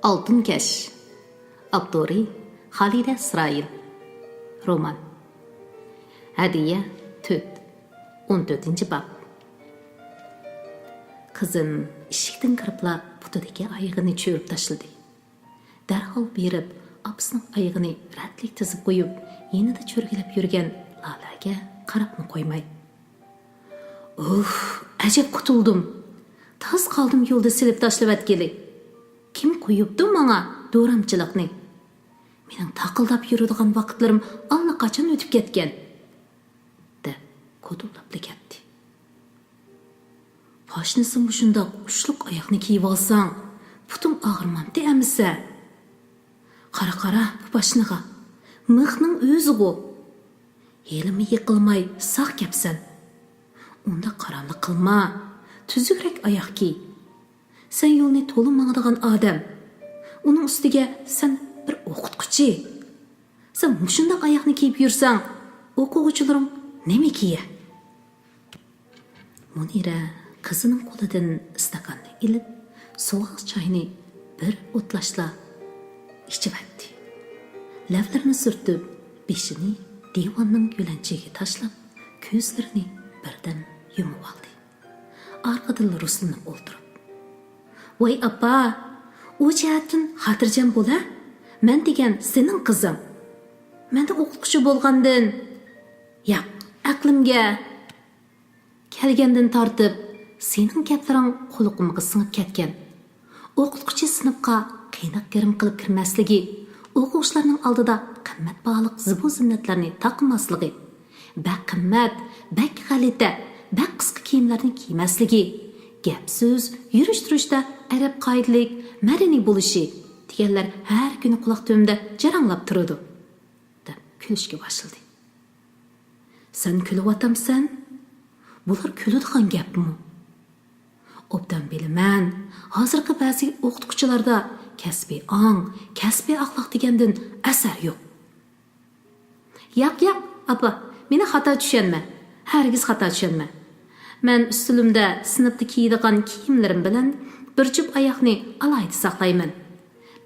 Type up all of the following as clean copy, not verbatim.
Altın Keş Abduri Halide İsrail Roman Hadiye Tüt 14. bab Kızım işikten kiripla putudaki ayağını çöğürüp taşıldı. Derhal berip apsının ayağını ratlik tizip koyup yine de çörgülep yürgen Lalaga qarapmı koymay. Acep kutuldum. Taz kaldım yolda silip taşlıp etkeli. Kim koyupdu bana doğramçılıkni? Mening takıldap yürüdüğün vakitlerim allaqachon ötüp ketken. De kutuldap ketdi. Paşnısın şunda uçluk ayakni kiyip alsang, putum ağırmamdı emisa. Qara bu başınıga. Mıhның özü go. Elimi yıkılmay sağ kepsen. Onda karanlık kılma. Tüzükrek ayak giy. Sen yolunu tolu mağdağın adam. Onun üstüge sen bir okutkuchi. Sen muşundaq ayakni kiyip yürsen, okuguchilarim neme kiye? Munira kızının koludan istakanni ilip, soğuk çayını bir otlashla içip etdi. Lavlarini sürtüp, beşini divanın gölençeğe taşlap, közlerini birden yumup aldı. Arkadalı Ruslanıp oldurup. Vay apa, o cihatın hatırcan bola, men degen senin kızım. Men de okutkuchi bolgandın. Yaq, aklımga. Kelgenden tartıp, senin gaplarың quluqımga sınıp ketken. Okutkuchi sınıfqa qiynak girim qilib kirmasligi, o'quvchilarning oldida qimmat bog'liq zibu zinnatlarni taqmaslığı, bak qimmat, bak g'alita, bak qisqa kiyimlarni kiymasligi, gap so'z, yurish-turishda arab qoidalik, madaniy bo'lishi deganlar har kuni quloq tu'mda jaranglab turadi. deb kulishga boshladi. Sen kulyapsan? Bular kuladigan gapmi? Obdan bilaman, hozirgi ba'zi o'qituvchilarda kasbiy ong, kasbiy axloq degandan asar yo'q. Yo'q, apa, meni xato tushunma. Hargiz xato tushunma. Men ustilimda sinfda kiyadigan kiyimlarim bilan bir jup oyoqni alayda saqlayman.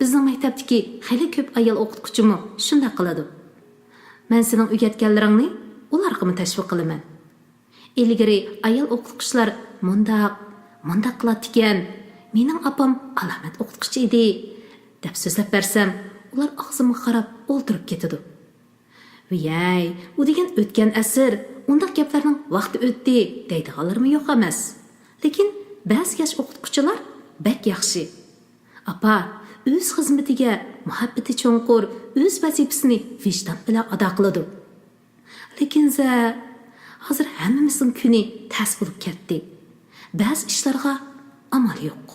Bizning maktabdagi xeyli ko'p ayol o'qituvchimi shunday qiladi. Men sening o'rgatganlaringni ularga tashviq qilaman. Ilgari ayol o'qituvchilar mundaq qiladi ekan. Mening apam alamat o'qituvchi edi deb so'zlab bersam, ular og'zimga qarab o'ltirib ketadi. Viyay, u degan o'tgan asr, undaq gaplarning vaqti o'tdi deydiganlarmi yo'q emas. Lekin ba'zi yosh o'qituvchilar bak yaxshi. Apa, o'z xizmatiga muhabbati cho'nqur, o'z vazifasini vijdon bilan ado qiladi. Lekin hozir hammamizning kuni tas bo'lib ketdi. Ba'zi ishlarga amal yo'q.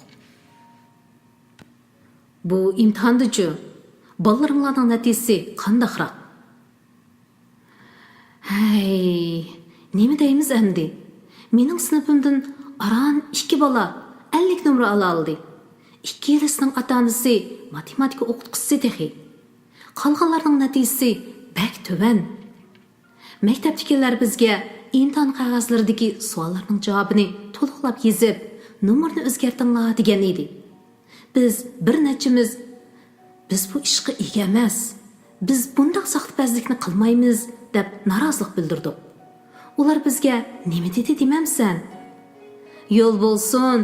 Bu imtihonda-chi, bolalarning natijasi qandaqroq? Hey, nima deymiz endi? Mening sinfimdan aran 2 bola 50 numara ala oldi. Ikkilisining ota-onasi matematika o'qituvchisi tehi. Qolganlarning natijasi bak tuvan. Maktabdagilar bizga imtihon qog'ozlaridagi savollarning javobini to'liqlab yozib, nomerni o'zgartinglar degan edi. Biz bir nechimiz biz bu ishga ega emas. Biz bunday saxtapazlikni qilmaymiz deb norozilik bildirdik. Ular bizga nima dedi demamsan? Yo'l bo'lsin,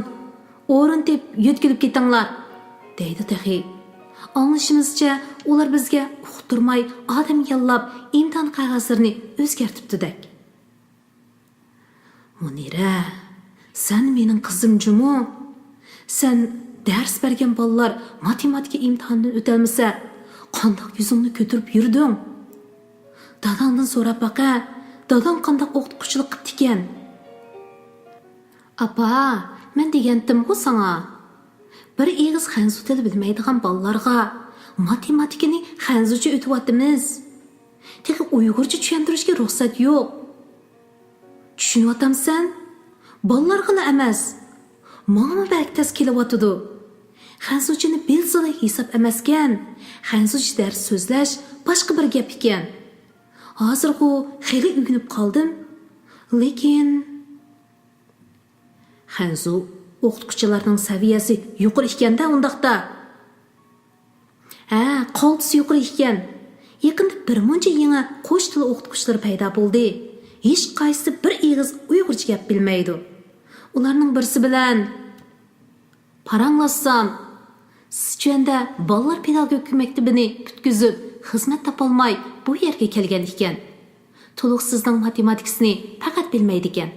o'rin deb yo'tkilib ketinglar, deydi tehi. Anglashimizcha, ular bizga uqtirmay odam yallab imtihon qog'ozlarini o'zgartibdi-dak. Munira, sen mening qizimjimi? Sen ders bergan bolalar matematika imtihonidan o'tolmasa, qandoq yuzingni ko'tarib yurding? Dadangdan so'rab baqa, dadang qandoq o'qituvchilik qildi ekan? Apa, men degandim-ku sana. Bir eg'iz xanzu tili bilmaydigan bolalarga matematikani xanzucha o'tyapmiz. Tekin uyg'urcha tushuntirishga ruxsat yo'q. Tushunyapsan? Bolalarga emas. Menga bak tas kelyapti. Xanzuchani bilsala hisob emaskan. Xanzucha dars so'zlash boshqa bir gap ekan. Hozir u xeyli o'rganib qoldim. Lekin xanzu o'qituvchilarning saviyasi yuqori ekanda undaqda. Ha, qaltisi yuqori ekan. Yaqinda bir muncha yangi qo'sh til o'qituvchilari paydo bo'ldi. Hech qaysi bir ig'iz Uyg'urcha gap bilmaydi. Ularning birisi bilan paranglashsam, Sichuanda bolalar pedagogika maktabini putkizib, xizmat topolmay bu yerga kelgan ekan. To'liqsizning matematikasini faqat bilmaydi ekan.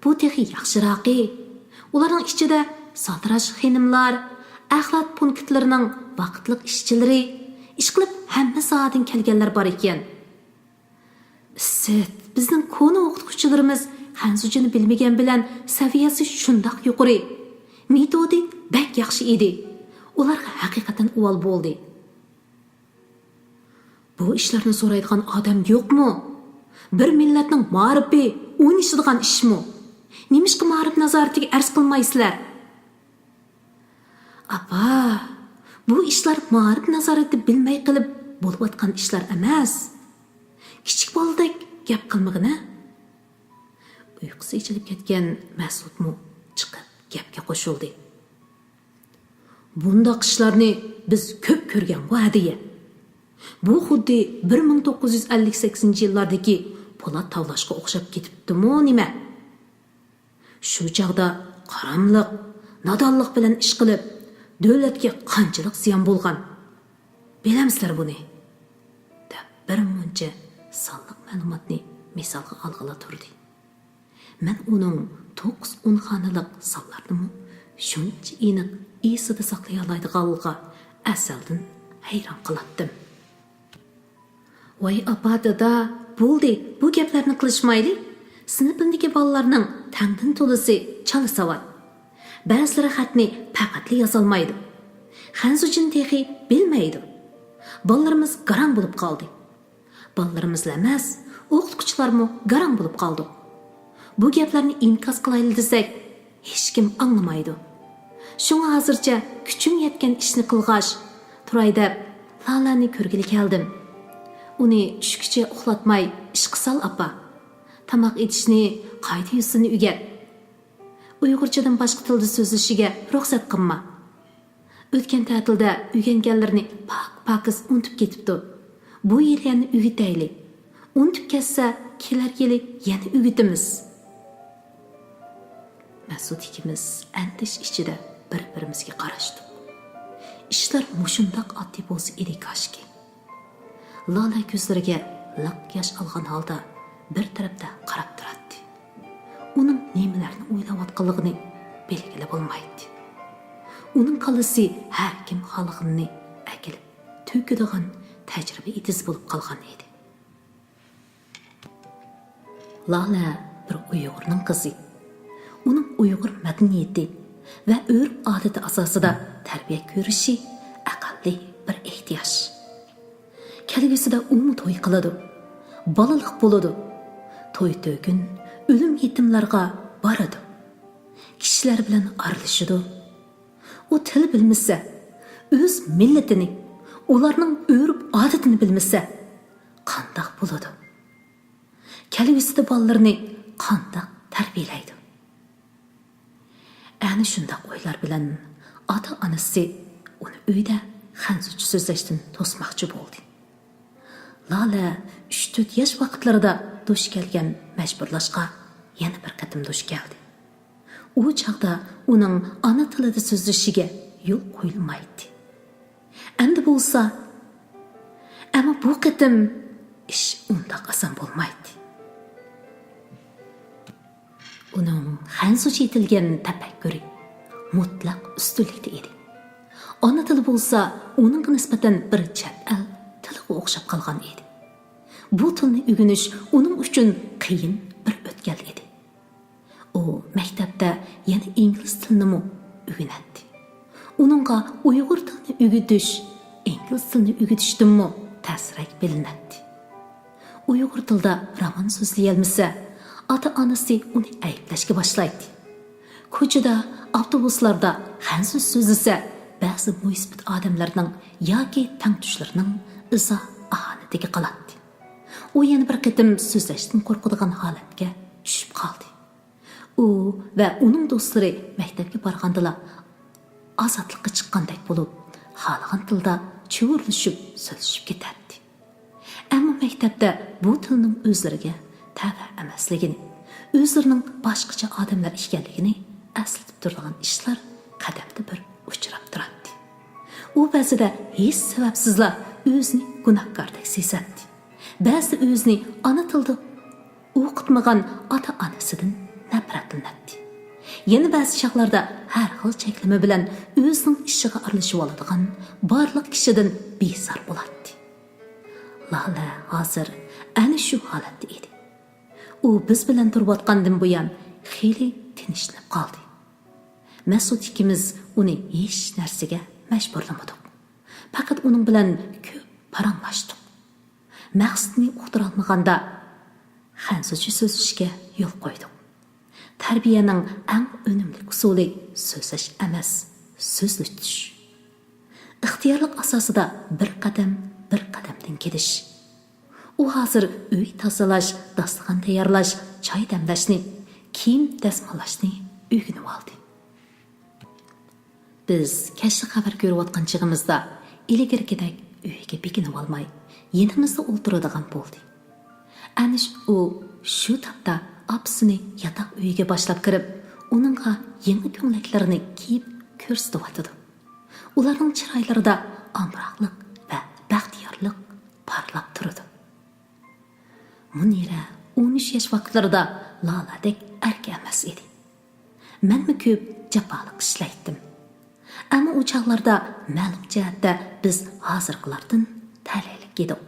Bu texi yaxshiraqi. Ularning ichida sotrash xonimlar, axlat punktlarining vaqtliq ishchilari, ish qilib hamma soatdan kelganlar bor ekan. Siz bizning konu o'qituvchilarimiz Hanzuchani bilmagan bilan saviyasi shundoq yuqori. Metodi bak yaxshi edi. Ularga haqiqatan uval bo'ldi. Bu ishlarni so'raydigan odam yo'qmi? Bir millatning ma'rifi o'ynashadigan ishmi? Nimishqa ma'rif nazoratiga arz qilmaysizlar? Apa, bu ishlar ma'rif nazorati bilmay qilib bo'layotgan ishlar emas. Kichik boladek gap qilmag'ina. Uyqusi ichilib ketgan Mas'udmu chiqib gapga qo'shildi. Bundaq ishlarni biz ko'p ko'rgan bu hadiya. Bu xuddi 1958-yillardagi Po'lat tavlashga o'xshab ketibdi-mu nima? Shu chaqda qaramliq, nodonlik bilan ish qilib, davlatga qanchalik ziyon bo'lgan. Bilamsizlar buni? deb bir muncha sonliq ma'lumotni misolga olg'ila turdi. Men uning 9-10 xonalik sonlarni shuncha aniq esida saqlay oladiganligiga asaldan hayron qolatdim. Voy apa dada, bo'ldi, bu gaplarni qilishmayli. Sinfimdagi bolalarning tangdan to'lisi chala savat. Ba'zilari xatni faqatli yozolmaydi. Hanzuchini texi bilmaydi. Bolalarimiz garang bo'lib qoldi. Bolalarimiz emas, o'qituvchilarmi garang bo'lib qoldi. Bu gaplarni inkos qilaylik desak, hech kim anglamaydi. Shunga hozircha kuchim yetgan ishni qilg'ash, turay deb Lalani ko'rgili keldim. Uni tushkicha uxlatmay ish qisal apa. Tamoq etishni, qayta yuzini o'rgat. Uyg'urchadan boshqa tilda so'zlashiga ruxsat qilma. O'tgan ta'tilda o'rganganlarni pak-pakiz unutib ketibdi. Bu yil yana o'rgataylik. Unutib ketsa, kelar yili yana o'rgatamiz. Mas'ud ikimiz antish ichida bir-birimizga qarashdik. Ishlar mushundoq oddiy bo'lsa edi koshki. Lala ko'zlariga liq yosh olgan holda bir tarafda qarab turardi. Uning nimalarni o'ylayotganligini belgilab bo'lmaydi. Uning qalasi har kim xalqini akilib to'kadigan tajriba etiz bo'lib qolgan edi. Lala bir Uyg'urning qizi. Uning Uyg'ur madaniyati va urf-odati asosida tarbiya ko'rishi aqalli bir ehtiyoj. Kelgusida to'y qiladi, bolalik bo'ladi. To'y-to'kin, o'lim yetimlarga boradi. Kishilar bilan aralashadi. U til bilmasa, o'z millatini, ularning urf-odatini bilmasa, qandoq bo'ladi? Kelgusida bolalarni qandoq tarbiyalaydi? Ana shunday o'ylar bilan ota-onasi uni uyda Hanzucha so'zlashdan to'smoqchi bo'ldi. Lala 3-4 yosh vaqtlarida duch kelgan majburlashqa yana bir qatim duch keldi. U chaqda uning ona tilida so'zlashiga yo'l qo'yilmaydi. Endi bo'lsa, ammo bu qatim ish undaq oson bo'lmaydi. Uning Hanzucha yetilgan tafakkuri mutlaq ustunlikda edi. Ona tili bo'lsa, uning nisbatan bir chet el tiliga o'xshab qolgan edi. Bu tilni o'rganish uning uchun qiyin bir o'tgan edi. U maktabda yana ingliz tilini o'rganadi. Uningga Uyg'ur tilini o'rgatish, ingliz tilini o'rgatishdanmi ta'sirrak bilinadi. Uyg'ur tilida roman so'zlay olmasa, ota-onasi uni ayblashga boshlaydi. Ko'chada, avtobuslarda Hanzuz so'zlasa, ba'zi muisbit odamlarning yoki tangtushlarining iza ahonatiga qoladi. U yana bir qatim so'zlashdan qo'rqadigan holatga tushib qoldi. U va uning do'stlari maktabga borgandala ozodlikqa chiqqandek bo'lib, xalqan tilda çuvurilishib so'zlashib ketadi. Ammo maktabda bu tilning o'zlariga tava emasligini, o'zlarining boshqacha odamlar ekanligini eslatib turadigan ishlar qadamda bir uchrab turadi. U ba'zida hech sababsizla o'zini gunohkordek sezadi. Ba'zida o'zini ona tilda o'qitmagan ota-onasidan nafratlanadi. Yana ba'zi chaqlarda har xil cheklama bilan o'zining ishiga aralashib oladigan barliq kishidan bezor bo'ladi. Lala hozir ana shu holatda edi. U biz bilan turayotgandan buyon xeyli tinchlanib qoldi. Mas'ud ikkimiz uni hech narsaga majburlamadik. Faqat uning bilan ko'p paranglashdik. Maqsadni uqtira olmaganda xansuchi so'zlashga yo'l qo'ydik. Tarbiyaning eng unumli usuli so'zlash emas, so'zlashish. Ixtiyorlik asosida bir qadamdan ketish. U hozir uy tozalash, dasturxon tayyorlash, choy damlashni, kiyim dazmollashni o'rganib oldi. Biz kashli xabar ko'rayotgan chig'imizda ilgirgidek uyga bekinib olmay, yenimizda o'tiradigan bo'ldi. Ana shu tapda apsini yotoq uyiga boshlab kirib, uningga yangi ko'nglaklarini kiyib ko'rsatyotdi. Ularning chiroylarida amroqlik va baxtiyorlik parlab turdi. Munira 13 yosh vaqtlarida Laladek erkak emas edi. Menmi ko'p jafoliq ishlaydim. Ammo u chaqlarda ma'lum jihatda biz hozirgilardan talaylik edik.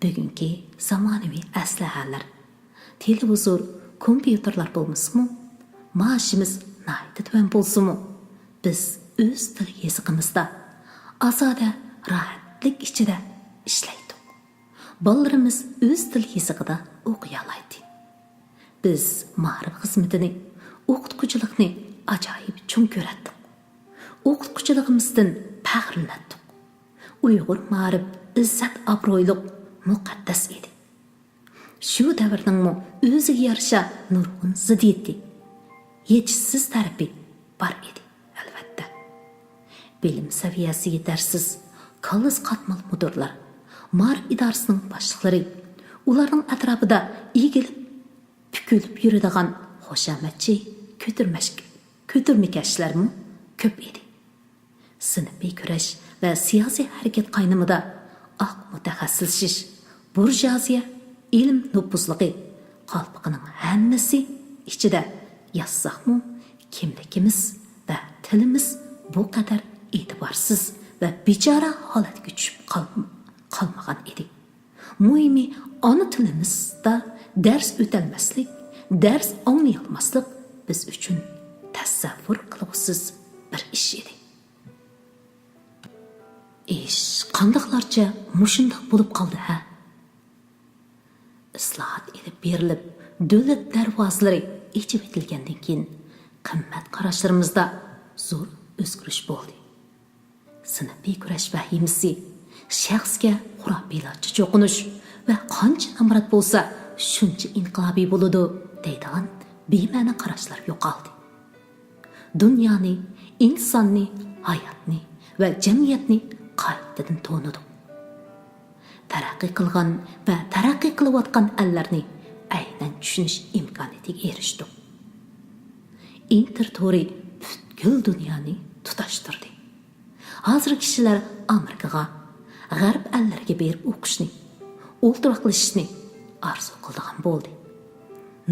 Bugungi zamonaviy aslahalar, televizor, kompyuterlar bo'lmasmi, maoshimiz nayda tuvan bo'lsimi, biz o'z til yezigimizda azoda rohatlik ichida ishlaydik. Bolalarimiz o'z til yezigida o'qiy oladi. Biz ma'rif xizmatini, o'qituvchilikni ajoyib chun ko'rdik. O'qituvchiligimizdan faxrlandik. Uyg'ur ma'rif izzat obro'yliq muqaddas edi. Shu davrning o'ziga yarasha nurg'un ziddiyati, yetishsiz tarafi bor edi, albatta. Bilim saviyasi yetarsiz, qallis qatmal mudirlar, ma'rif idorasining boshliqlari, ularning atrofida egilib, pukilib yuradigan xoshamatchi, ko'tirmakashlarmi ko'p edi. Sinfiy kurash va siyosiy harakat qaynimida aq mutaxassislashish, burjuaziya, ilm nupuzligi qalbiqining hammasi ichida yazsaqmi, kimligimiz va tilimiz bu qadar e'tiborsiz va bechora holatga tushib qolmagan edi. Muhimi ona tilimizda dars o'talmaslik, dars anglay-olmaslik biz uchun tasavvur qiluvsiz bir ish edi. Ish qandoqlarcha mushundoq bo'lib qoldi ha? Islohot edib berilib, davlat darvozalari ichib etilgandan keyin qimmat qarashlarimizda zo'r o'zgarish bo'ldi. Sinfiy kurash vahimasi, shaxsga xurofiylarcha cho'qinish va qancha namrat bo'lsa, shuncha inqilobiy bo'ladi deydigan bema'ni qarashlar yo'qoldi. Dunyoni, insonni, hayotni va jamiyatni qaytadan to'nidik. Taraqqiy qilgan va taraqqiy qilayotgan allarni aynan tushunish imkoniyatiga erishdik. Intertori butkul dunyoni tutashtirdi. Hozir kishilar Amerikaga, g'arb allariga berib o'qishni, o'ltiraqlashishni arzu qildigan bo'ldi.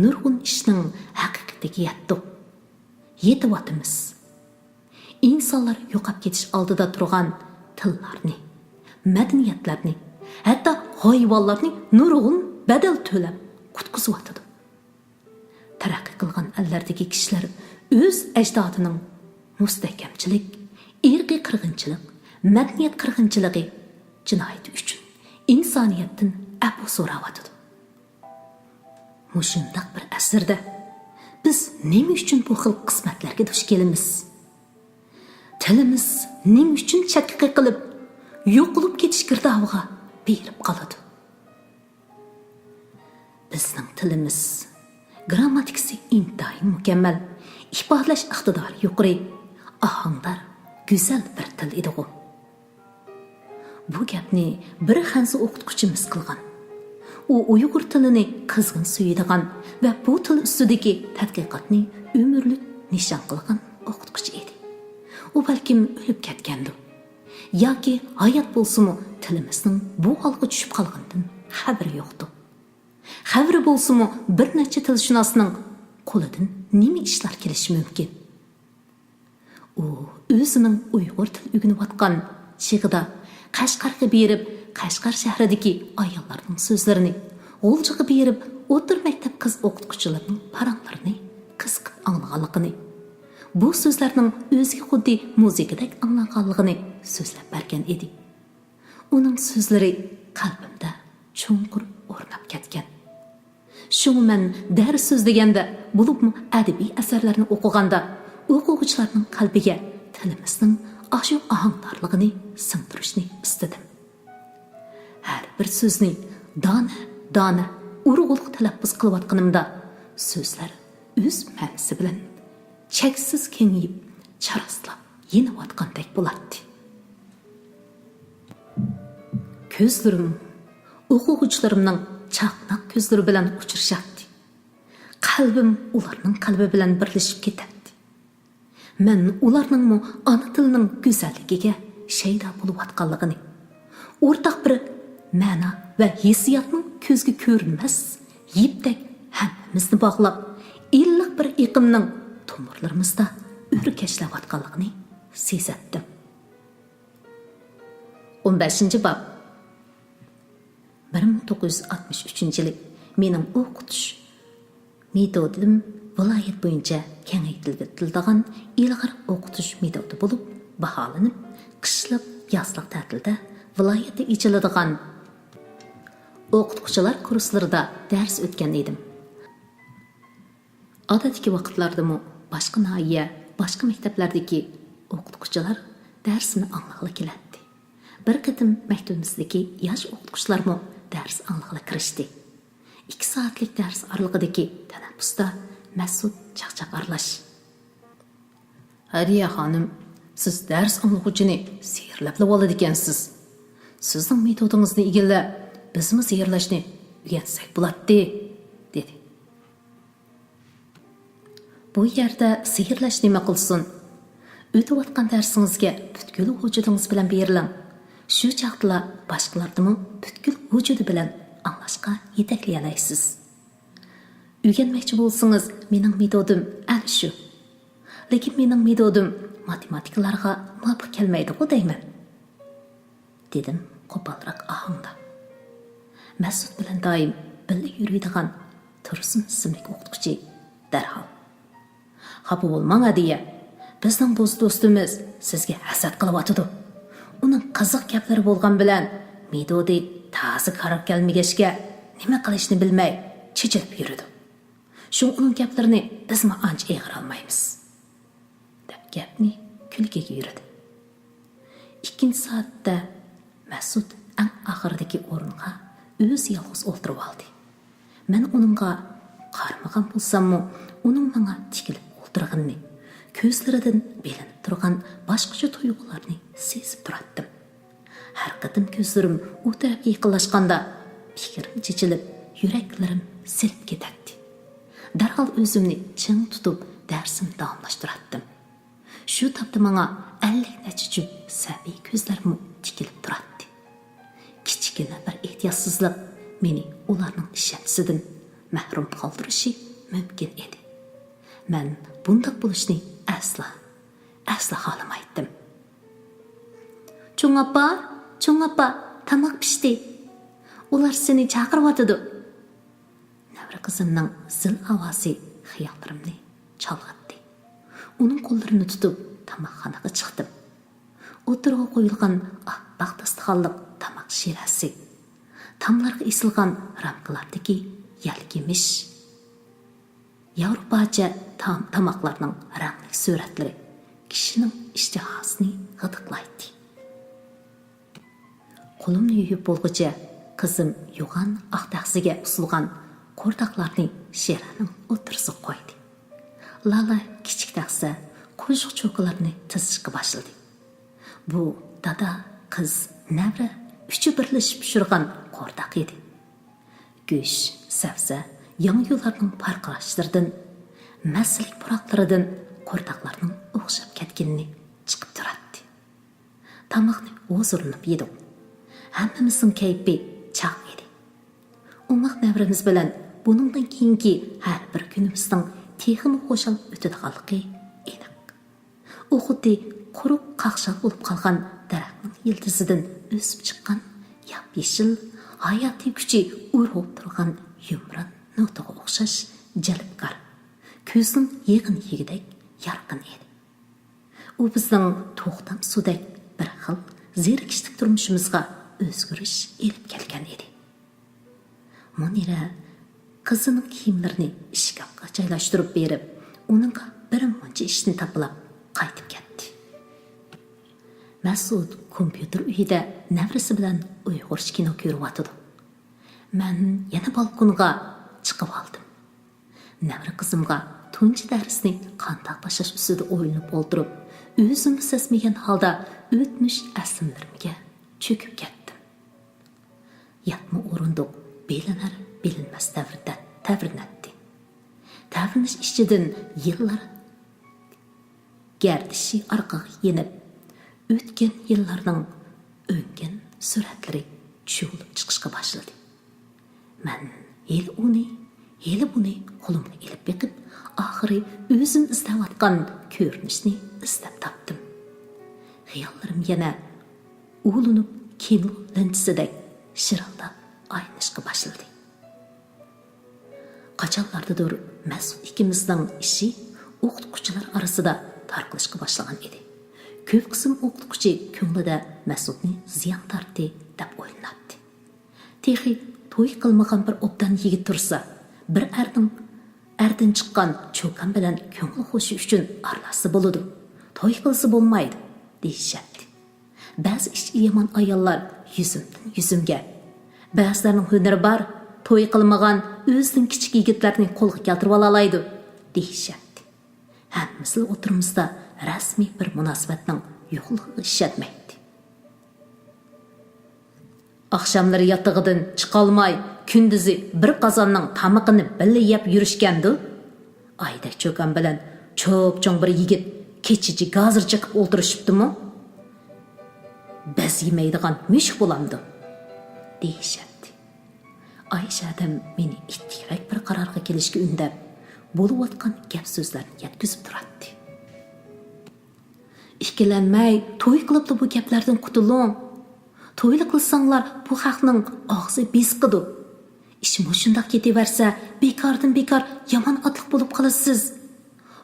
Nurg'un ishning haqiqatiga yetdik. Yetyapmiz. İnsanlar yo'qolib ketish oldida turgan tillarni, madaniyatlarni, hatto hayvonlarni nurg'un badal to'lab qutqizyotdi. Taraqqiy qilgan allardagi kishilar o'z ajdodining mustahkamchilik, irqiy qirg'inchilik, madaniyat qirg'inchiligi jinoyati uchun insoniyatdan afv so'rayotdi. Mushundaq bir asrda biz nima uchun bu xil qismatlarga duch kelamiz? Tilimiz nima uchun chakki qilib, yo'qolib ketish girdoviga berib qoladi? Bizning tilimiz grammatikasi intayin mukammal, ifodalash iqtidori yuqori, ohangdor, güzel bir til edi o. Bu gapni bir xansi o'qituvchimiz qilgan. U Uyg'ur tilini qizg'in suyadigan va bu til ustidagi tadqiqotni umrlik nishon qilgan o'qituvchi edi. U balkim o'lib ketgandi. Yoki hayot bo'lsa-mu tilimizning bu holga tushib qolganidan xabari yo'qdi. Xabari bo'lsa-mu bir necha tilshunosning qo'lidan nima ishlar kelishi mumkin? U o'zining Uyg'ur til o'rganayotgan chig'ida Qashqarga berib, Qashqar shahridagi ayollarning so'zlarini, G'uljiga berib, o'tir maktab qiz o'qituvchilarining paranglarini qiziqib anglaganligini, bu so'zlarning o'ziga xuddi muzikadek anglanganligini so'zlab bergan edi. Uning so'zlari qalbimda cho'nqur o'rnab ketgan. Shuni men dars so'zlaganda, bo'libmi adabiy asarlarni o'qiganda, o'quvchilarning qalbiga tilimizning ashu ahangdarligini singdirishni istadim. Har bir so'zni dona urug'liq talaffuz qilayotganimda so'zlar o'z ma'nosi bilan cheksiz kengayib, charaslab yenayotgandek bo'ladi. Ko'zlarim o'quvchilarimning chaqnaq ko'zlari bilan uchrashadi. Qalbim ularning qalbi bilan birlashib ketadi. Men ularning ana tilining go'zalligiga shayda bo'layotganligini, o'rtaq bir ma'no va hissiyotning ko'zga ko'rinmas yipdek hammamizni bog'lab, illiq bir iqimning tomirlarimizda o'rkashlayotganligini sezatdim. 15-bob 1963-yili mening o'qitish metodim viloyat bo'yicha kengaytirilgan ilg'or o'qitish metodi bo'lib baholanib, qishliq yozliq ta'tilda viloyatda ichiladigan o'qituvchilar kurslarida dars o'tgan edim. Odatdagi vaqtlardami boshqa nahiya, boshqa maktablardagi o'qituvchilar darsini anglag'ili keladi. Bir qatim maktabimizdagi yosh o'qituvchilarmi dars anglag'ili kirishdi. 2 soatlik dars oralig'idagi tanaffusda Mas'ud chaqchaq aralash. Hadiya xonim, siz dars anglag'uvchini sehrlab oladi ekansiz. Sizning metodingizni egallab, bizmi sehrlashni o'rgansak bo'ladi, dedi. Bu yerda sehrlash nima qilsin? O'tayotgan darsingizga butkul vujudingiz bilan beriling. Shu chaqda boshqalarni butkul vujudi bilan anglashga yetaklay olasiz. O'rganmoqchi bo'lsangiz, mening metodim ana shu. Lekin mening metodim matematikalarga muvofiq kelmaydi-ku deyman, dedim qo'polroq ohangda. Mas'ud bilan doim birga yuradigan Tursun ismli o'qituvchi darhol: "Xafa bo'lmang Adiya, bizning do'stimiz sizga hasad qilyotidi. Uning qiziq gaplari bo'lgan bilan metodi ta'zi qarab kelmagachga nima qilishni bilmay chechilib yuradi. Shu uning gaplarini bizmi ancha eg'ir olmaymiz," deb gapni kulgiga yuradi. 2 soatda Mas'ud eng oxirdagi o'ringa o'zi yolg'iz o'tirib oldi. Men uningga qaramagan bo'lsam-mu, uning menga tikilib o'tirganini, ko'zlaridan belinib turgan boshqacha tuyg'ularni sezib turardim. Har qatim ko'zlarim u tarafga yaqinlashganda fikrim chechilib, yuraklarim silib ketadi. Darhol o'zimni ching tutib darsimni davomlashtirardim. Shu topda menga 50 necha jup sabiy ko'zlarim tikilib turardi. Kichkina bir ehtiyotsizlik meni ularning ishonchisidan mahrum qoldirishi mumkin edi. Men bunday bo'lishni asla xohlamaydim. "Cho'ng oppa, tamoq pishdi. Ular seni chaqiryotidi." Navra qizimning zil ovozi xiyollarimni chalg'atdi. Uning qo'llarini tutib tamoqxonaga chiqdim. O'tirg'a qo'yilgan oppoq dasturxonliq tamoq shirasi, tamlarga isilgan ramkalardagi yalgimish, Yevropacha tamoqlarning rangli suratlari kishining ishtihosini g'idiqlaydi. Qo'limni yuvib bo'lguncha qizim yo'g'on oq taxsiga usilgan qo'rdoqlarni shiraning o'tirsiq qo'ydi. Lala kichik taxsa qo'shiq cho'qlarni tizishga boshladi. Bu dada, qiz, navra üçü birlashib pishirgan qo'rdoq edi. Go'sh, sabza, yangi yo'llarning parqirashlaridan, maslik puroqlaridan qo'rdoqlarning o'xshab ketganini chiqib turardi. Tamoqni o'zirinib yedik. Hammamizning kayfi chaq edi. Umaq navramiz bilan buningdan keyingi har bir kunimizning texmi qo'shal o'tadiganligi aniq. U xuddi quruq qaqshaq bo'lib qolgan daraxtning yildizidan o'sib chiqqan yap-yeshil hayotiy kuchi urg'ib turgan yumron notaga o'xshash jalbkor, ko'zning yig'in yegidek yorqin edi. U bizning to'xtam sudek bir xil zerikishlik turmushimizga o'zgarish elib kelgan edi. Munira qizining kiyimlarini ishkafga joylashtirib berib, uningga bir muncha ishni topilib qaytib ketdi. Mas'ud kompyuter uyida navrasi bilan uyg'urcha kino ko'ryotdi. Men yana balkonga chiqib oldim. Navra qizimga tunji darsni qanday tashlash ustida o'ylanib o'ltirib, o'zimni sezmagan holda o'tmish aslimlarimga cho'kib ketdim. Yatma o'rindiq belinar bilinmas davrda tavrinatdi. Tavrinish ichidan yillar gardishi orqaga yenib, o'tgan yillarning o'ngan suratlari cho'lib chiqishga boshladi. Men heli buni qo'limga ilib beqib, oxiri o'zim izlayotgan ko'rinishni istab topdim. Xiyollarim yana ulinib kino lintisidek shirildab aynishga boshladi. Qachonlardadir Mas'ud ikkimizning ishi o'qituvchilar orasida tarqalishga boshlagan edi. Ko'p qism o'qituvchi ko'nglida Mas'udni ziyon tortdi deb o'ylanadi. Texi to'y qilmagan bir obdan yigit tursa, bir erdan chiqqan cho'kan bilan ko'ngil xo'shi uchun arlasi bo'ladi. To'y qilsa bo'lmaydi, deyishadi. Ba'zi ichki yomon ayollar yuzimdan yuzimga, ba'zilarning hunari bor, to'y qilmagan o'zining kichik yigitlarni qo'lga keltirib olaydi, deyishadi. Hammasi o'tirimizda rasmiy bir munosabatning yo'qligiga ishlatmaydi. Oqshomlari yotog'idan chiqolmay, kunduzi bir qozonning tamoqini birga yeb yurishgandi. Ayda cho'kan bilan cho'p-cho'ng bir yigit kechichi gazir chiqib o'ltirishibdimi? Biz yemaydigan mushuk bo'lamdi, deyishadi. Aysha adam meni ittirak bir qarorga kelishga undab, bo'layotgan gap so'zlarni yetkazib turadi. Ikkilanmay, to'y qilib bu gaplardan qutuling. To'yli qilsanglar bu xalqning og'zi bezqidir. Ish shundoq ketaversa, bekordan bekor yomon otliq bo'lib qolasiz.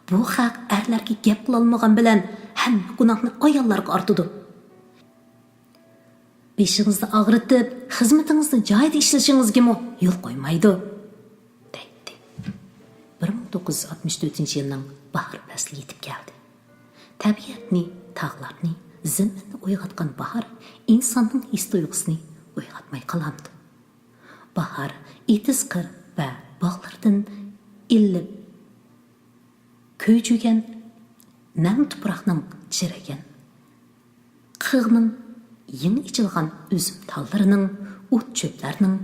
Bu xalq erlarga gap qila olmagan bilan hamma gunohni ayollarga ortidi. Beshingizni og'ritib, xizmatingizni joyida ishlashingizga yo'l qo'ymaydi, deydi. 1964-yilning bahor fasli yetib keldi. Tabiatni, tog'larni, zaminni uyg'otgan bahor insonning his tuyg'usini uyg'otmay qolamdi. Bahor etiz qir va bog'lardan illib ko'yjugan nam tuproqning chiragan, qig'ning yeni ichilgan uzum tollarining, o't cho'plarning,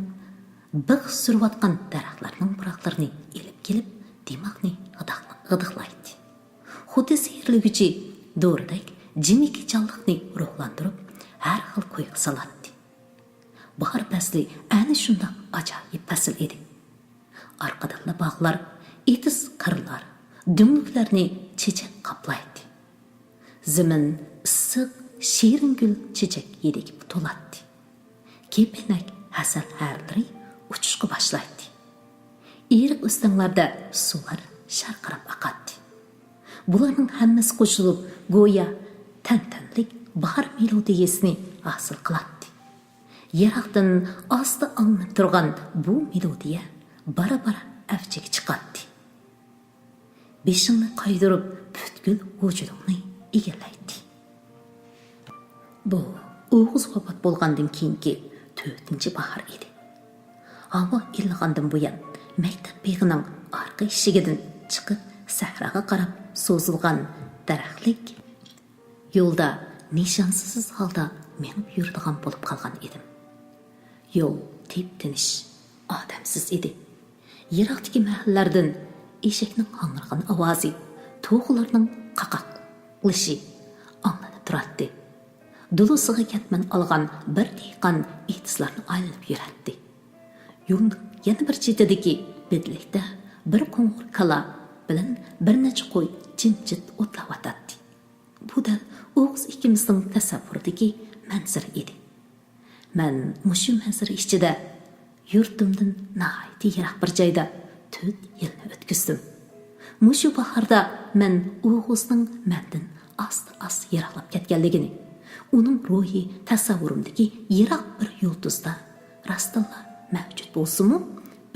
big' surayotgan daraxtlarning buroqlarini ilib kelib, dimoqni g'idiqlaydi. Xuddi sehrlig'ichi do'rdek jimiki jonliqni ruhlantirib, har xil qo'yib soladi. Bahor fasli ana shunday ajoyib fasl edi. Orqadagi bog'lar, etiz qirlar, dumliklarni chechak qoplaydi. Zamin issiq, shirin gul chechak yedek to'ladi. Kepenak hasal harlari uchishga boshlaydi. Eriq o'stinlarda suvlar sharqirab oqadi. Bularning hammasi qo'shilib, go'yo tantanlik bahor melodiyasini hosil qiladi. Yiroqdan asta anglanib turgan bu melodiya bara-bara avjiga chiqadi. Beshingni qaydirib, butkul vujudingni egallaydi. Bu o'g'iz vafot bo'lgandan keyingi 4-bahor edi. Havo ilg'andan buyon maktab beg'ining orqa eshigidan chiqib sahroga qarab so'zilgan daraxtlik yo'lda nişansız holda menib yuradigan bo'lib qolgan edim. Yo'l tep-tinish, odamsiz edi. Yiroqdagi mahallardan eshakning hangirgan ovozi, to'g'larning qaqaqlishi anglanib turardi. Dulusiga ketman olgan bir dehqon etislarni aylanib yurardi. Yo'lning yana bir chetidagi bedlikda bir qo'ng'ir kala bilan bir necha qo'y jimjit o'tlayotdi. Bu dal o'g'iz ikkimizning tasavvuridagi manzara edi. Men mushu manzara ichida yurtimdan nihoyat yiroq bir joyda 4 yilni o'tkazdim. Mushu bahorda men o'g'izning mendan asta-asta yiroqlab ketganligini, uning ruhi tasavvurimdagi yiroq bir yulduzda rostilla mavjud bo'lsa-mu,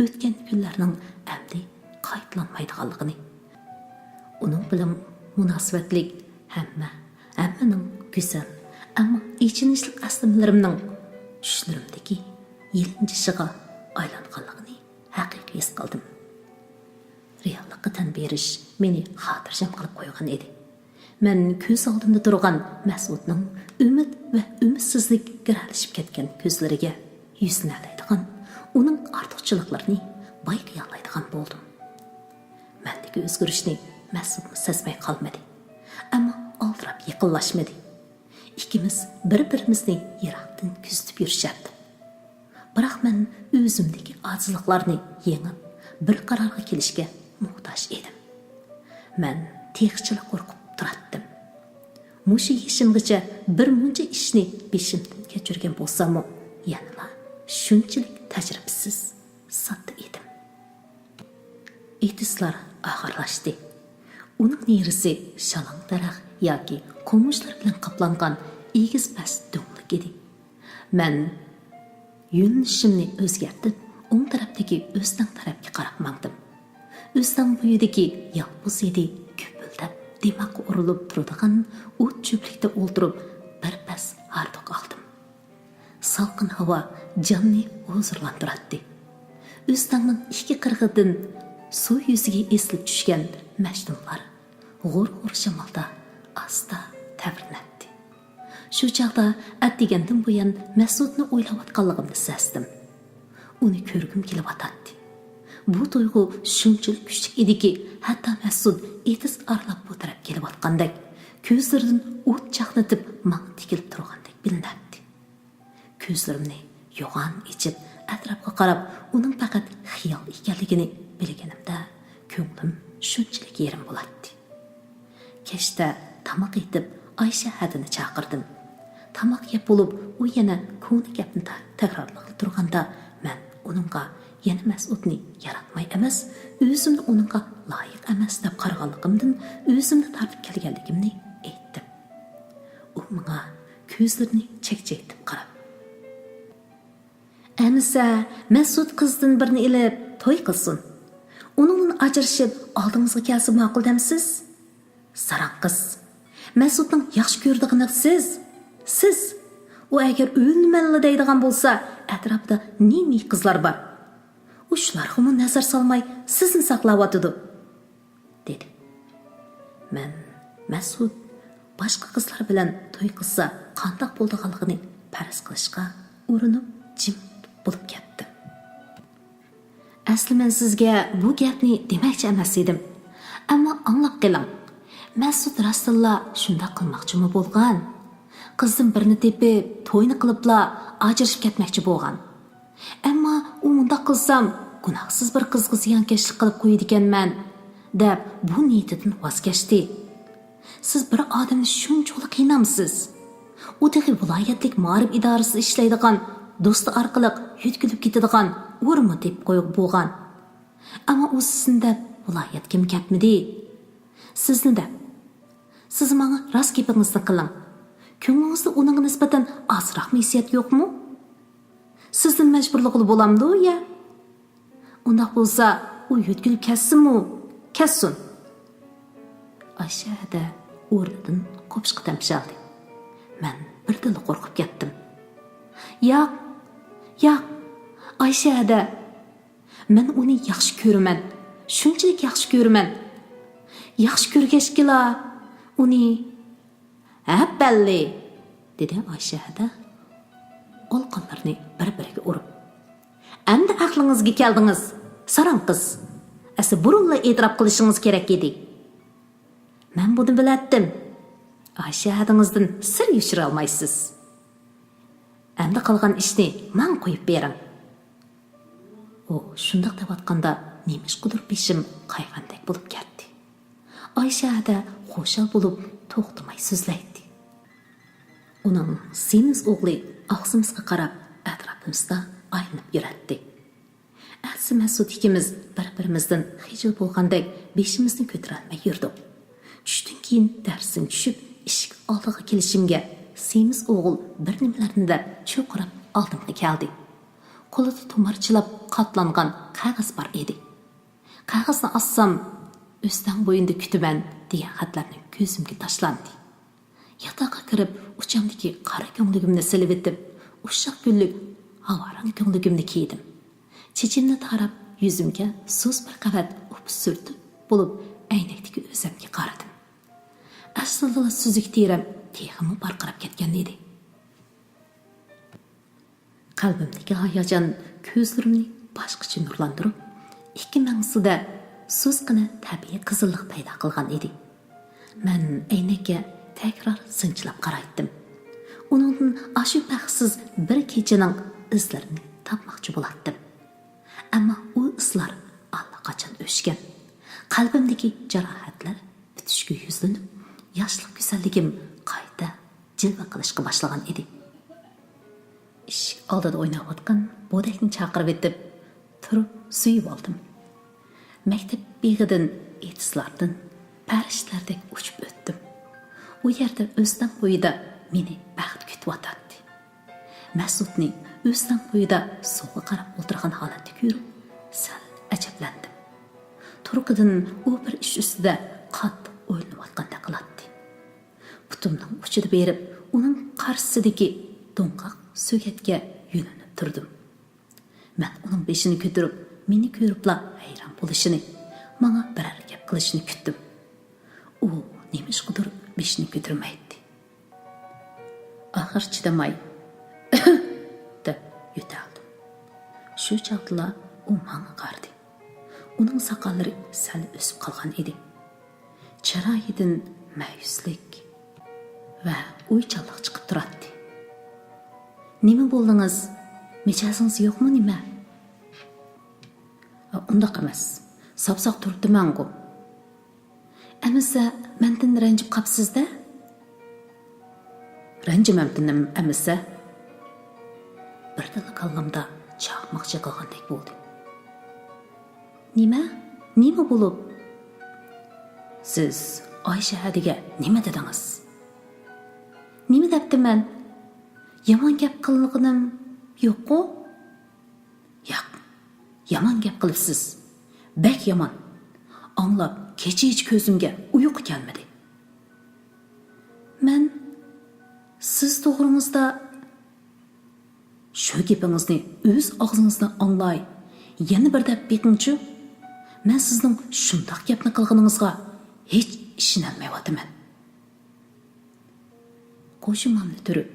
o'tgan kunlarning amdi qaytlanmaydiganligini, uning bilan munosabatlik hammaning go'zal, ammo ichinishli aslimlarimning tushlarimdagi yilinjishiga aylanganligini haqiqiy his qildim. Reallikqa tan berish meni xotirjam qilib qo'ygan edi. Men ko'z oldimda turgan Mas'udning umid va umidsizlik giralishib ketgan ko'zlariga yuzini alaydigan, uning ortiqchiliklarini bayqay olmaydigan bo'ldim. Mendagi o'zgarishni Mas'ud sezmay qolmadi, ammo oldirab yaqinlashmadi. Ikkimiz bir-birimizni yiroqdan kuzatib yurishardi. Biroq men o'zimdagi ojizliklarni yengib bir qarorga kelishga muhtoj edim. Men texchilik qo'rqib turatdim. Mushu yishimgacha bir muncha ishni beshimdan kechirgan bo'lsam, yanada shunchalik tajribasiz sodda edim. Etislar og'irlashdi. Uning nerisi shalong daraxt yoki qo'mishlar bilan qoplangan egiz past do'nglik edi. Men yo'nalishimni o'zgartib, o'ng tarafdagi o'stang tarafga qarab mangdim. O'stang bo'yidagi yolg'iz edi, ko'pildab, demak urilib turadigan o't cho'plikda o'ltirib, bir pas hardoq oldim. Salqin havo jonni huzurlantiradi. O'stangning ikki qirg'idan suv yuziga esilib tushgan mashdumlar g'ur-g'ur shamolda asta tavrinatdi. Shu chaqda atdigandan buyon Mas'udni o'ylayotganligimni sezdim. Uni ko'rgim kelyotdi. Bu tuyg'u shunchalik kuchli ediki, hatto Mas'ud etis arlab bu taraf kelayotgandek, ko'zlaridan o't chaqnatib, menga tikilib turgandek bilinardi. Ko'zlarimni yo'g'on ichib, atrofga qarab, uning faqat xiyol ekanligini bilganimda, ko'nglim shunchalik yerim bo'ladi. Kechda tamoq etib, Aysha hadini chaqirdim. Tamoq yeb bo'lib, u yana ko'ni gapni takrorlab turganda, men uningga yana Mas'udni yaratmay emas, o'zimni uningga loyiq emas deb qaraganligimdan o'zimni tortib kelganligimni aytdim. U menga ko'zlarini chekchaytib qarab, "Amsa, Mas'ud qizdan birini ilib to'y qilsin. Uningdan ajrashib oldingizga kelsa ma'qul demsiz? Sarang qiz. Mas'udning yaxshi ko'rdig'ini siz u agar o'lmanli deydigan bo'lsa, atrofda nemi qizlar bor. U shularga nazar solmay sizni saqlayotdi," dedi. Men Mas'ud boshqa qizlar bilan to'y qilsa qanday bo'ladiganligini faraz qilishga urinib jim bo'lib ketdim. Asli men sizga bu gapni demoqchi emas edim. Ammo anglab qiling. Mas'ud rostilla shunda qilmoqchimi bo'lgan? Qizim birini tepib, to'yni qilibla ajrashib ketmoqchi bo'lgan. Ammo u unda qilsam, gunohsiz bir qizga ziyonkashlik qilib qo'yadi ekanman, deb bu niyatidan voz kechdi. Siz bir odamni shunchalik qiynamsiz. U degi viloyatlik ma'rif idorasida ishlaydigan, do'sti orqali yutkilib ketadigan o'rmi deb qo'yib bo'lgan. Ammo u sizni deb viloyat kim ketmidi? Sizni deb. Siz menga rost gapingizni qiling. Ko'nglingizda uning nisbatan ozroq hissiyat yo'qmi? Sizdan majburlig'i bo'lamdi ya? Undaq bo'lsa, u yutkilib ketsinmi? Ketsin. Aşağıda o'rnidan qo'pishqa tamshaldi. Men birdan qo'rqib ketdim. Yo'q, Aysha, men uni yaxshi ko'raman. Shunchalik yaxshi ko'raman. Yaxshi ko'rgachkila uni balli dedi Ayşe hada olqanlarını bir-biriga urib. Endi aqlingizga keldingiz, saran qiz. Asli burunla e'tirof qilishingiz kerak edi. Men buni bilatdim. Ayşe hadingizdan sir yushira olmaysiz. Endi qolgan ishni men qo'yib bering. O shundoq deyotganda nemishqidir beshim qayg'andek bo'lib ketdi. Ayşe hada xo'shal bo'lib to'xtamay so'zlaydi. Uning semiz o'g'li og'zimizga qarab atrofimizda aylanib yuradi. Asli Masud ikimiz bir-birimizdan xijil bo'lgandek beshimizni ko'tarolmay yurdik. Tushdan keyin darsdan tushib eshik oldiga kelishimga semiz o'g'il bir nimalarni deb cho'qirib oldimga keldi. Qo'lida tumarchilab qatlangan qog'oz bor edi. Qog'ozni ossam, o'stan bo'yinda kutaman degan xatlarni ko'zimga tashlandi. Yotoqqa kirib, uchamdagi qora ko'ngligimni silib etib, ushshaq gullik havorang ko'ngligimni kiydim. Chechimni tarab, yuzimga so'z bir qavat o'pis surtib bo'lib, aynakdagi o'zimga qaradim. Aslida suzuk terim teximi barqarab ketgan edi. Qalbimdagi hayajon ko'zlarimni boshqacha nurlantirib, ikki mansida so'zqina tabiiy qizillik paydo qilgan edi. Men aynakka takrar sinchilab qaraydim. Uningdan ashu baxtsiz bir kechaning izlarini topmoqchi bo'lardim. Ammo u izlar allaqachon o'chgan. Qalbimdagi jarohatlar bitishga yuzlanib, yoshlik go'zalligim qayta jilva qilishga boshlagan edi. Eshik oldida o'ynayotgan bo'dakni chaqirib etib, turib suyib oldim. Maktab beg'idan etislardan parishlardek uchib o'tdim. U yerda o'stan bo'yida meni baxt kutib Masudni o'stan bo'yida suvga qarab o'tirgan holatda ko'rib, sal ajablandim. Turqidan u bir ish ustida qattiq o'ylanayotgandek qiladi. Putumning uchida berib, uning qarshisidagi do'nqoq so'gatga yo'nalib turdim. Men uning beshini ko'tarib, meni ko'ribla hayron bo'lishini, menga biror gap qilishini kutdim. U nemishqidir beshini ko'tarmaydi. Oxir chidamay deb yo'taldim. Shu chaqda u menga qaradi. Uning soqollari sal o'sib qolgan edi. Chiroyidan ma'yuslik va o'ychanlik chiqib turadi. Nima bo'ldingiz? Mijozingiz yo'qmi nima? Undaq emas. Sapsaq turibdiman-ku. Amisa mendan ranjib qapsiz-da? Ranjimamdan amisa? Birdala kallamda chaqmoqchi qilgandek bo'ldi. Nima? Nima bo'lib? Siz Ayşe hadiga nima dedingiz? Nima debdiman? Yomon gap qilganim yo'q-ku? Yo'q. Yomon gap qilibsiz. Bek yomon. Anglab, kecha-hech ko'zimga uyqu kelmadi. Men siz to'g'ringizda shu gapingizni o'z og'zingizdan anglay. Yana bir deb beqingchi. Men sizning shundoq gapni qilganingizga hech ishonmayapman. Qo'shimamni turib,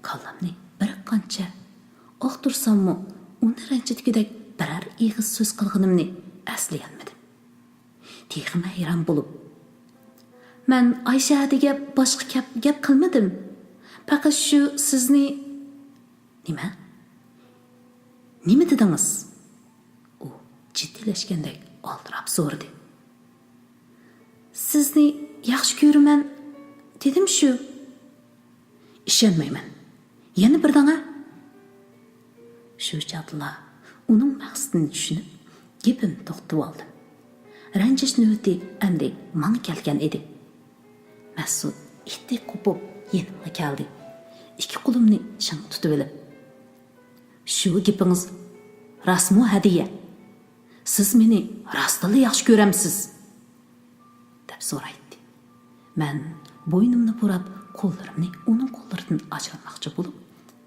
kallamni bir qancha oqtursammi, uni ranjitgidek biror eg'iz so'z qilganimni aslayolmadim. Texim hayron bo'lib, men Ayşe hadiga boshqa gap qilmadim. Faqat shu sizni nima? Nima dedingiz? U jiddiylashgandek oldirab so'radi. Sizni yaxshi ko'raman dedim shu. Ishonmayman. Yana bir dana. Shu chaqda uning maqsadini tushunib, gapim to'xtab oldi. Ranjish navbati endi menga kelgan edi. Masud itdek qo'pib yenimga keldi. Ikki qo'limni shang tutib olib, "Shu gapingiz rasmu hadiya. Siz meni rostla yaxshi ko'ramsiz?" deb so'raydi. Men bo'ynimni burab, qo'llarimni uning qo'llaridan ajratmoqchi bo'lib,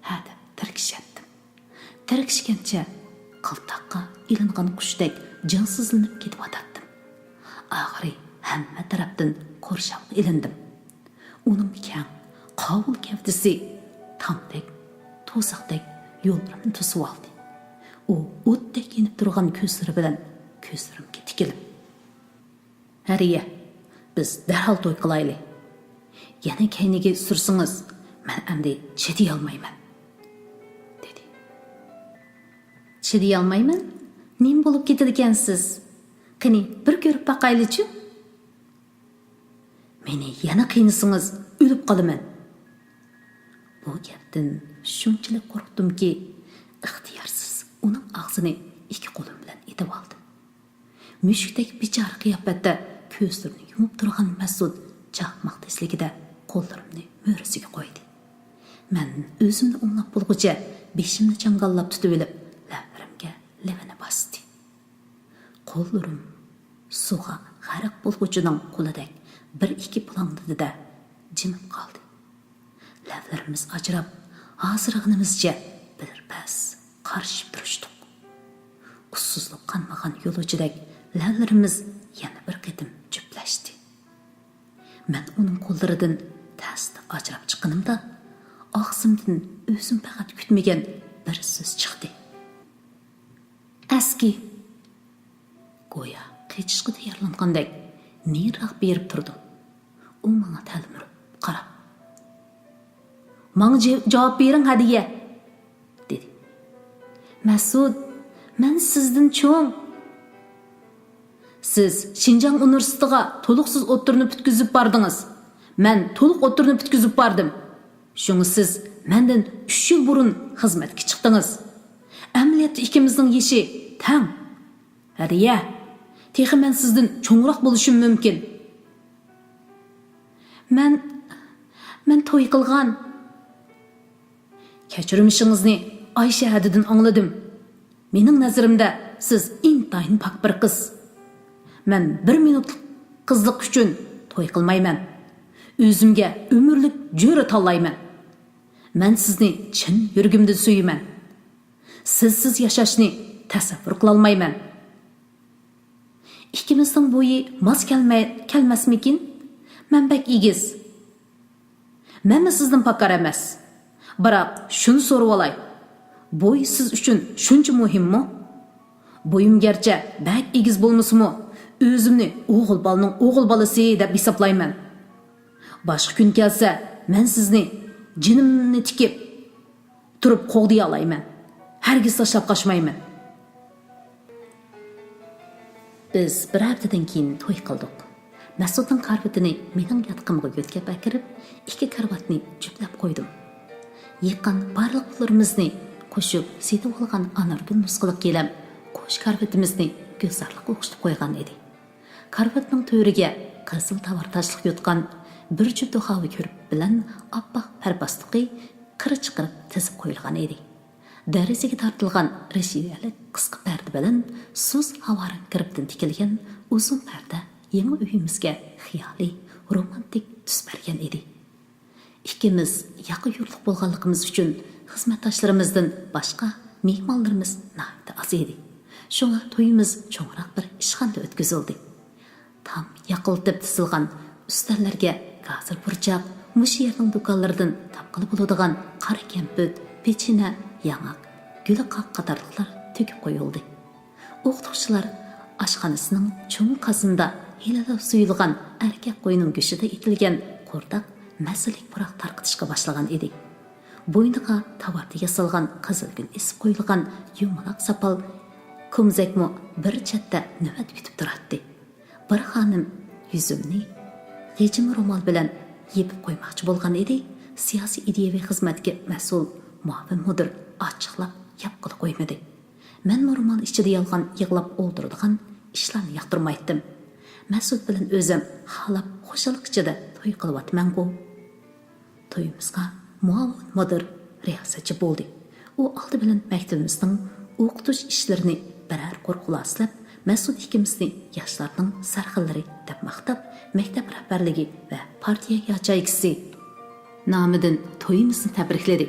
ha deb tirkishatdim. Tirkishgancha qiltaqqa ilingan qushdek jinsizlanib ketib Oxiri hamma tarafdan qurshab ilindim. Uning kang, qovul kavdisi tamdek, to'saqdek yo'llarimni to'sib oldi. U o'tdek yenib turgan ko'zlari bilan ko'zlarimga tikilib, "Hariya, biz darhol to'y qilaylik. Yana kayniga sursingiz, men endi chiday olmayman" dedi. "Chiday olmayman? Nim bo'lib ketadi ekansiz? Qani, bir ko'rib baqayli-chi? Meni yana qiynasangiz, o'lib qolaman." Bu gapdan shunchalik qo'rqdimki, ixtiyorsiz uning og'zini ikki qo'lim bilan etib oldim. Mushukdek bichora qiyofatda ko'zlarini yumib turgan Mas'ud chaqmoq tezligida qo'llarimni mo'rasiga qo'ydi. Men o'zimni o'nglab bo'lguncha beshimni changallab tutib olib, lablarimga levini bosdi. Qo'llarim suvga g'arq bo'lguchining qo'lidek bir-ikki plangdida jimib qoldi. Lablarimiz ajrab, hozirg'inimizcha birpas qarshib turishdik. Ussuzlik qanmagan yo'lovchidek lablarimiz yana bir qitim juplashdi. Men uning qo'llaridan tasda ajrab chiqqanimda, og'zimdan o'zim faqat kutmagan bir so'z chiqdi. "Aski." Go'yo qechishga tayyorlangandek neriroq berib turdi. U menga talmirib qarab, "Menga javob bering, Hadiya" dedi. "Mas'ud, men sizdan cho'ng. Siz Şinjan universitetiga to'liqsiz o'ttirni bitkizib bardingiz. Men to'liq o'ttirni bitkizib bardim. Shunga siz mendan 3 yil burun xizmatga chiqdingiz. Amaliyotda ikkimizning yeshi tang. Hadiya, texi men sizdan cho'ngroq bo'lishim mumkin." Men to'y qilgan. Kechirmishingizni Ayşe hadidan angladim. Mening nazarimda siz intayin pak bir qiz. Men 1 minutlik qizlik uchun to'y qilmayman. O'zimga umrlik jo'ra tanlayman. Men sizni chin yuragimdan suyman. Sizsiz yashashni tasavvur qila olmayman. Ikkimizning bo'yi mos kelmasmikin? Men bek egiz. Menmi sizdan pakar emas. Biroq shuni so'rab olay. Bo'y siz uchun shuncha muhimmi? Bo'yim garchi bek egiz bo'lmasimi, o'zimni o'g'il bolasi deb hisoblayman. Boshqa kun kelsa, men sizni jinimni tikib turib qo'g'diy olayman. Hargiz tashlab qochmayman. Biz bir haftadan keyin to'y qildik. Mas'udning karvatini mening yotqimga yo'tkab akirib, 2 karvatni juplab qo'ydim. Yaqin barliq pullarimizni qo'shib setib olgan Anargul nusqiliq kelam qo'sh karvatimizni go'zarlik o'xshatib qo'ygan edi. Karvatning to'riga qizil tovar tashliq yotgan bir juft havi ko'rib bilan oppoq parbastiqi qirchiqirib tizib qo'yilgan edi. Derazaga tortilgan rashiyali qisqa parda bilan suz havoran kiribdan tikilgan uzun parda yangi uyimizga xiyoliy, romantik tus bergan edi. Ikkimiz yaqin yurtliq bo'lganligimiz uchun xizmatdoshlarimizdan boshqa mehmonlarimiz nahayat oz edi. Shunga to'yimiz cho'ngroq bir ishxonada o'tkazildi. Tam yaqiltib tizilgan ustallarga gazir burchaq, mush yerning do'konlaridan topqilib bo'ladigan qora kamput, pechina, yang'oq, gulaqoq qatorliqlar to'kib qo'yildi. O'qituvchilar oshxonasining cho'ng qazinda helada suyulgan erkak qo'yning go'shida etilgan qo'rtaq masalik puroq tarqitishga boshlagan edi. Bo'yniga tavarda yasalgan qizilgul isib qo'yilgan yumaloq sapal ko'mzakmi bir chetda navbat kutib turardi. Bir xonim yuzimni yechim ro'mol bilan yepib qo'ymoqchi bo'lgan edi. Siyosiy ideyaviy xizmatga mas'ul muavin mudir ochiqlab yopqilib qo'ymadi. Men ro'mol ichida yolg'on yig'lab o'ldiradigan ishlarni yoqtirmaydim. Mas'ud bilan o'zim xalab xo'shalik ichida to'y qilyapman-ku. To'yimizga muavin mudir riyosatchi bo'ldi. U oldi bilan maktabimizning o'qitish ishlarini birar qo'rquloslab, Mas'ud ikkimizni yoshlarning sarxillari deb maqtab, maktab rahbarligi va partiya yochaygisi nomidan to'yimizni tabrikladi.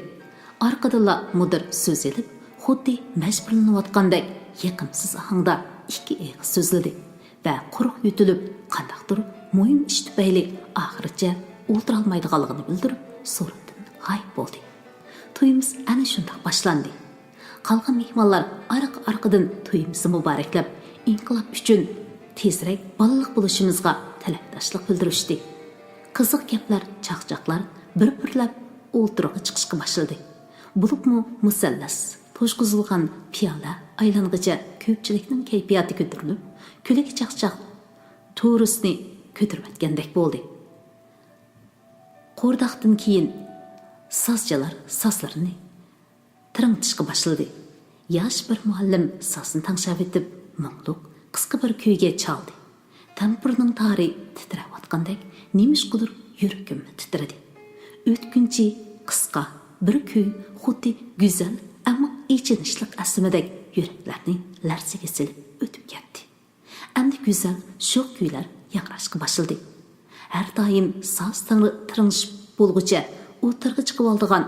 Orqadala mudir so'z elib, xuddi majburlanayotgandek yiqimsiz ohangda 2 og'iz so'zladi va quruq yutilib, qandaqdir muhim ish tufayli oxiricha o'ltirolmaydiganligini bildirib, so'rindan g'oyib bo'ldi. to'yimiz ana shundoq boshlandi. Qolgan mehmonlar arqa-arqadan to'yimizni muboraklab, inqilob uchun tezroq bolalik bo'lishimizga tilakdoshlik bildirishdi. Qiziq gaplar, chaqchaqlar bir-birlab o'ltirg'i chiqishga boshladi. Bo'libmi musallas, to'shqizilgan piyola aylang'icha ko'pchilikning kayfiyati ko'tarilib, kuligi chaqchaq to'risni ko'tarib o'tgandek bo'ldi. Qo'rdaqdan keyin sazchalar sazlarini tirintishga boshladi. Yosh bir muallim sazini tanshab etib, mungluq qisqa bir kuyga chaldi. Tampurning tari titrayotgandek, nemishqidir yuragimni titradi. O'tkinchi qisqa bir kuy xuddi go'zal, ammo ichinishliq asmidek yuraklarning larzaga silib o'tib ketdi. Endi go'zal shu kuylar yangrashga boshladi. Har doim soz tirinishib bo'lguncha o'tirg'i chiqib oldigan,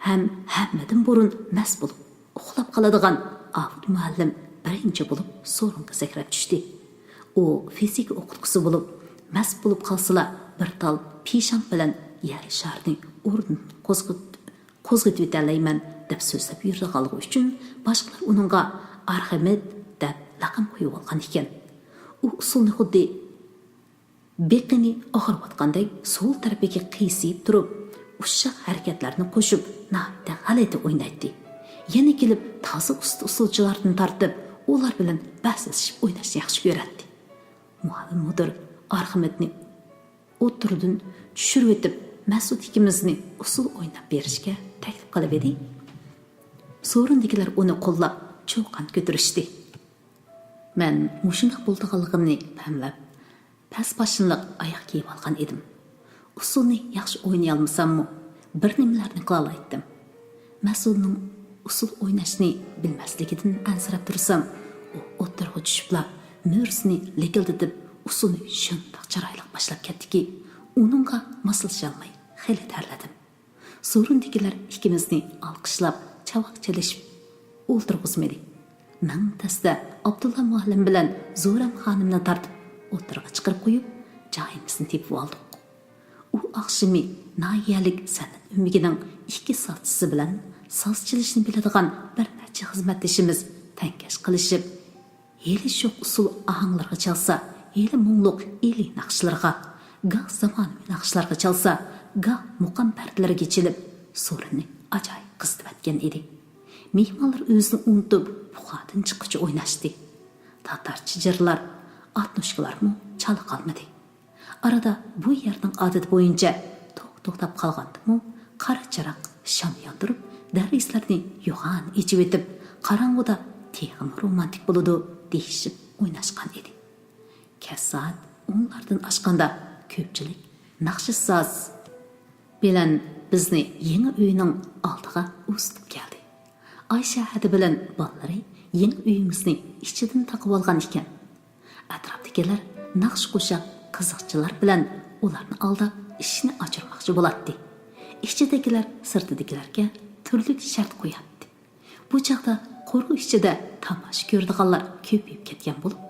ham hammadan burun mas bo'lib uxlab qoladigan Avud muallim birinchi bo'lib so'ringa sakrab tushdi. U fizika o'qituvchisi bo'lib, mas bo'lib qolsalar bir tal peshon bilan yer sharning o'rnini qo'zg'atib o'talayman deb so'zlab yurganligi uchun boshqalar uningga Arximed deb laqab qo'yib olgan ekan. U usulni xuddi bekini og'irayotgandek so'l tarafiga qiyshib turib, ushshaq harakatlarni qo'shib, nahda g'alati o'ynaydi. Yana kelib toza usulchilarni tortib, ular bilan bahslashib o'ynashni yaxshi ko'radi. Muallim mudir Arximedni o'tirdan tushirib o'tib, Mas'ud ikkimizni usul o'ynab berishga taklif qilib edi. So'rindikilar uni qo'llab, cho'qan ko'tirishdi. Men mushundoq bo'lganligimni fahmlab, past boshliq oyoq kiyib olgan edim. Usulni yaxshi o'ynay olmasammi, bir nimalarni qila oldim. Mas'udning usul o'ynashni bilmasligidan ansirab tursam, u o'tirg'i tushibla mo'rsini lekildatib, usulni shundoq chiroyli boshlab ketdiki, uningga moslasholmay xeli tarladim. So'rindikilar ikkimizni olqishlab, chavoq chalishib o'ltirg'izmadi. Men tasda Abdulla muallim bilan Zo'ram xonimni tortib o'tirg'i chiqarib qo'yib, joyimizni tepib oldik. U oqshimi noyalik san'at ummigining ikki soqchisi bilan soz chalishni biladigan bir necha xizmatdoshimiz tankash qilishib, heli shu usul ohanglarga chalsa, heli mungluq eli naqshlarga, goh zamonaviy naqshlarga chalsa, goh muqam partlariga chilib, so'rini ajoyib qizitib edi. Mehmonlar o'zini unutib, buxodan chiquvchi o'ynashdi. Tatarcha jirlar, atnoshkalarmi chala qolmadi. Arada bu yerning odati bo'yicha to'xtab qolgandimi, qora chiroq sham yondirib, darislarni yo'g'on ichib etib, qorong'uda texim romantik bo'ladi deyishib o'ynashgan edi. Kasat onlardan oshganda ko'pchilik naqshi soz bilan bizni yangi uyning oldiga ustib keldi. Aysha hadi bilan bolalari yangi uyimizni ichidan taqib olgan ekan. Atrofdagilar naqsh qo'shaq qiziqchilar bilan ularni aldab ishni ochirmoqchi bo'ladi. Ichidagilar sirtidagilarga turli shart qo'yadi. Bu chaqda qo'rg'u ichida tomosha ko'radiganlar ko'payib ketgan bo'lib,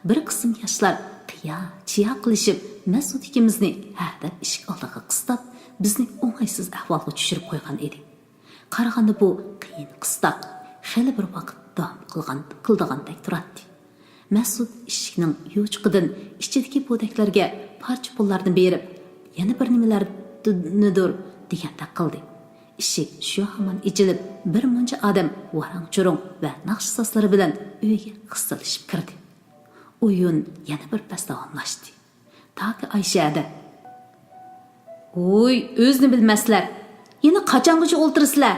bir qism yoshlar qiya qilishib, Mas'ud ikkimizni hadab eshik oldiga qistab, bizni o'ng'aysiz ahvolga tushirib qo'ygan edi. Qaraganda bu qiyin qistoq, xeli bir vaqt davom qildigandek turadi. Mas'ud eshikning yo'chiqidan ichidagi bo'daklarga parcha pullarni berib, yana bir nimalarnidir degandek qildi. Eshik shu hamon ichilib, bir muncha odam varang-churung va naqsh soslari bilan uyga qistilishib kirdi. O'yin yana bir pas davomlashdi. Taki Aysha "Oy, o'zni bilmaslar. Yana qachongacha o'ltirsizlar?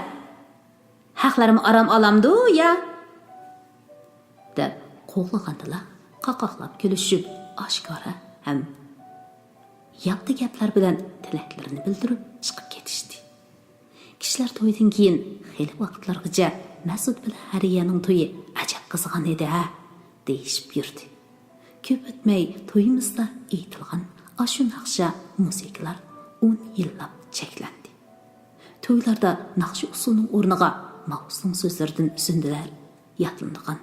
Haqlarimni aram olamdi ya?" deb qo'llag'andilar, qaqoqlab kulishib, oshkora ham yapti gaplar bilan tilaklarini bildirib chiqib ketishdi. Kishilar to'ydan keyin xeyli vaqtlargacha Mas'ud bilan Hariyaning to'yi ajab qizigan edi deyishib yurdi. Ko'p o'tmay to'yimizda aytilgan ashu naqsha musiqalar 10 yillab cheklandi. To'ylarda naqsha usulning o'rniga mavzuning so'zlaridan usundilar yatlindigan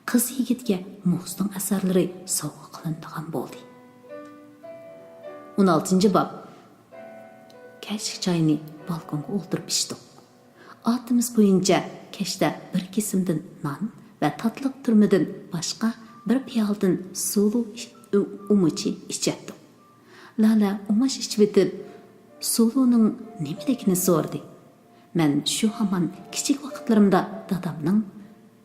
qiz yigitga muzning asarlari sovg'a qilinadigan bo'ldi. 16-bob. Kechki choyni balkonga o'ltirib ichdik. Atımız boyunca keşte bir kesimden nan ve tatlılık türmüden başka bir piyaldan sulu umuçi içettim. Lala umaş içibetip sulunun nemeligini sordu. Men şu haman kiçik vaqtlarimda dadamning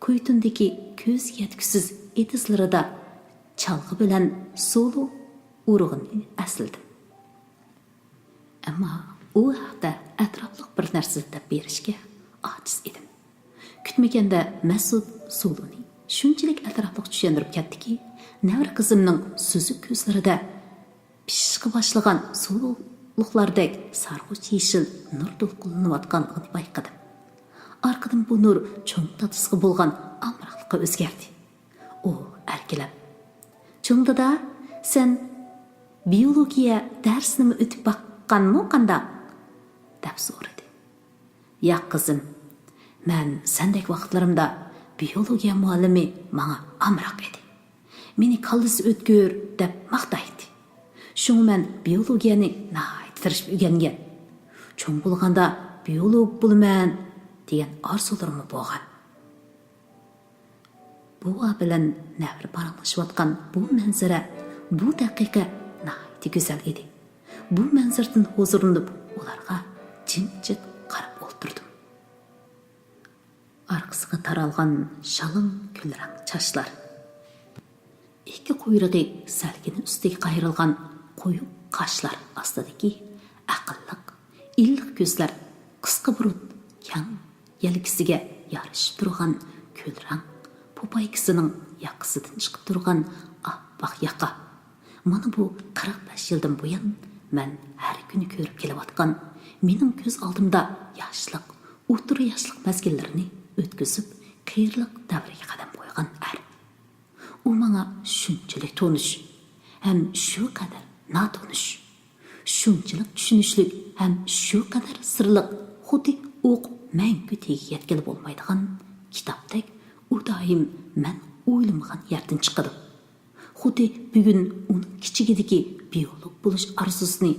kuytundagi ko'z yetkisiz etizlarida çalgı bilan sulu urug'ini asildim. Ammo u haqda atrofliq bir narsa deb berishga ojiz edim. Kutmaganda Mas'ud suluni shunchalik atrofliq tushuntirib ketdiki, navra qizimning suzuk ko'zlarida pishishga boshlagan suluqlardek sarg'uch yeshil nur to'lqinlanayotganligini bayqadim. Arqadan bu nur cho'ng tatisga bo'lgan amroqlikqa o'zgardi. U erkilab, "Cho'ng dada, sen biologiya darsini o'tib baqqanmi qandaq?" deb so'radi. "Yo'q qizim, men sendek vaqtlarimda biologiya muallimi menga amroq edi. Meni kallasi o'tkir deb maqtaydi. Şunu men biologiyani nahayt tirishib o'rgangan. Cho'ng bo'lganda biolog bo'laman degan orzularim bo'lgan." Bu bilan navri paranglashayotgan bu manzara bu daqiqa nahayt go'zal edi. Bu manzaradan huzurlanib ularga jimjit qarab o'tirdim. Arkasiga taralgan shalom kulrang chashlar, ikki quyrug'i salgini ustiga qayrilgan qo'yuq qashlar ostidagi aqlliq, illiq ko'zlar, qisqa burut, kang yelkisiga yarashib turgan kulrang po'paykisining yaqasidan chiqib turgan oppoq yaqa. Mana bu 45 yildan buyon men har kuni ko'rib kelayotgan, mening ko'z oldimda yoshliq, o'rta yoshliq mazgillarini o'tkazib, qiyirliq davriga qadam qo'ygan er. U menga shunchalik tonish, ham shu qadar notonish, shunchalik tushunishlik, ham shu qadar sirliq, xuddi o'q mangu tegiga yetkili bo'lmaydigan kitobdek u doim men o'ylamgan yerdan chiqadi. Xuddi bugun uning kichigidagi biolog bo'lish arzusini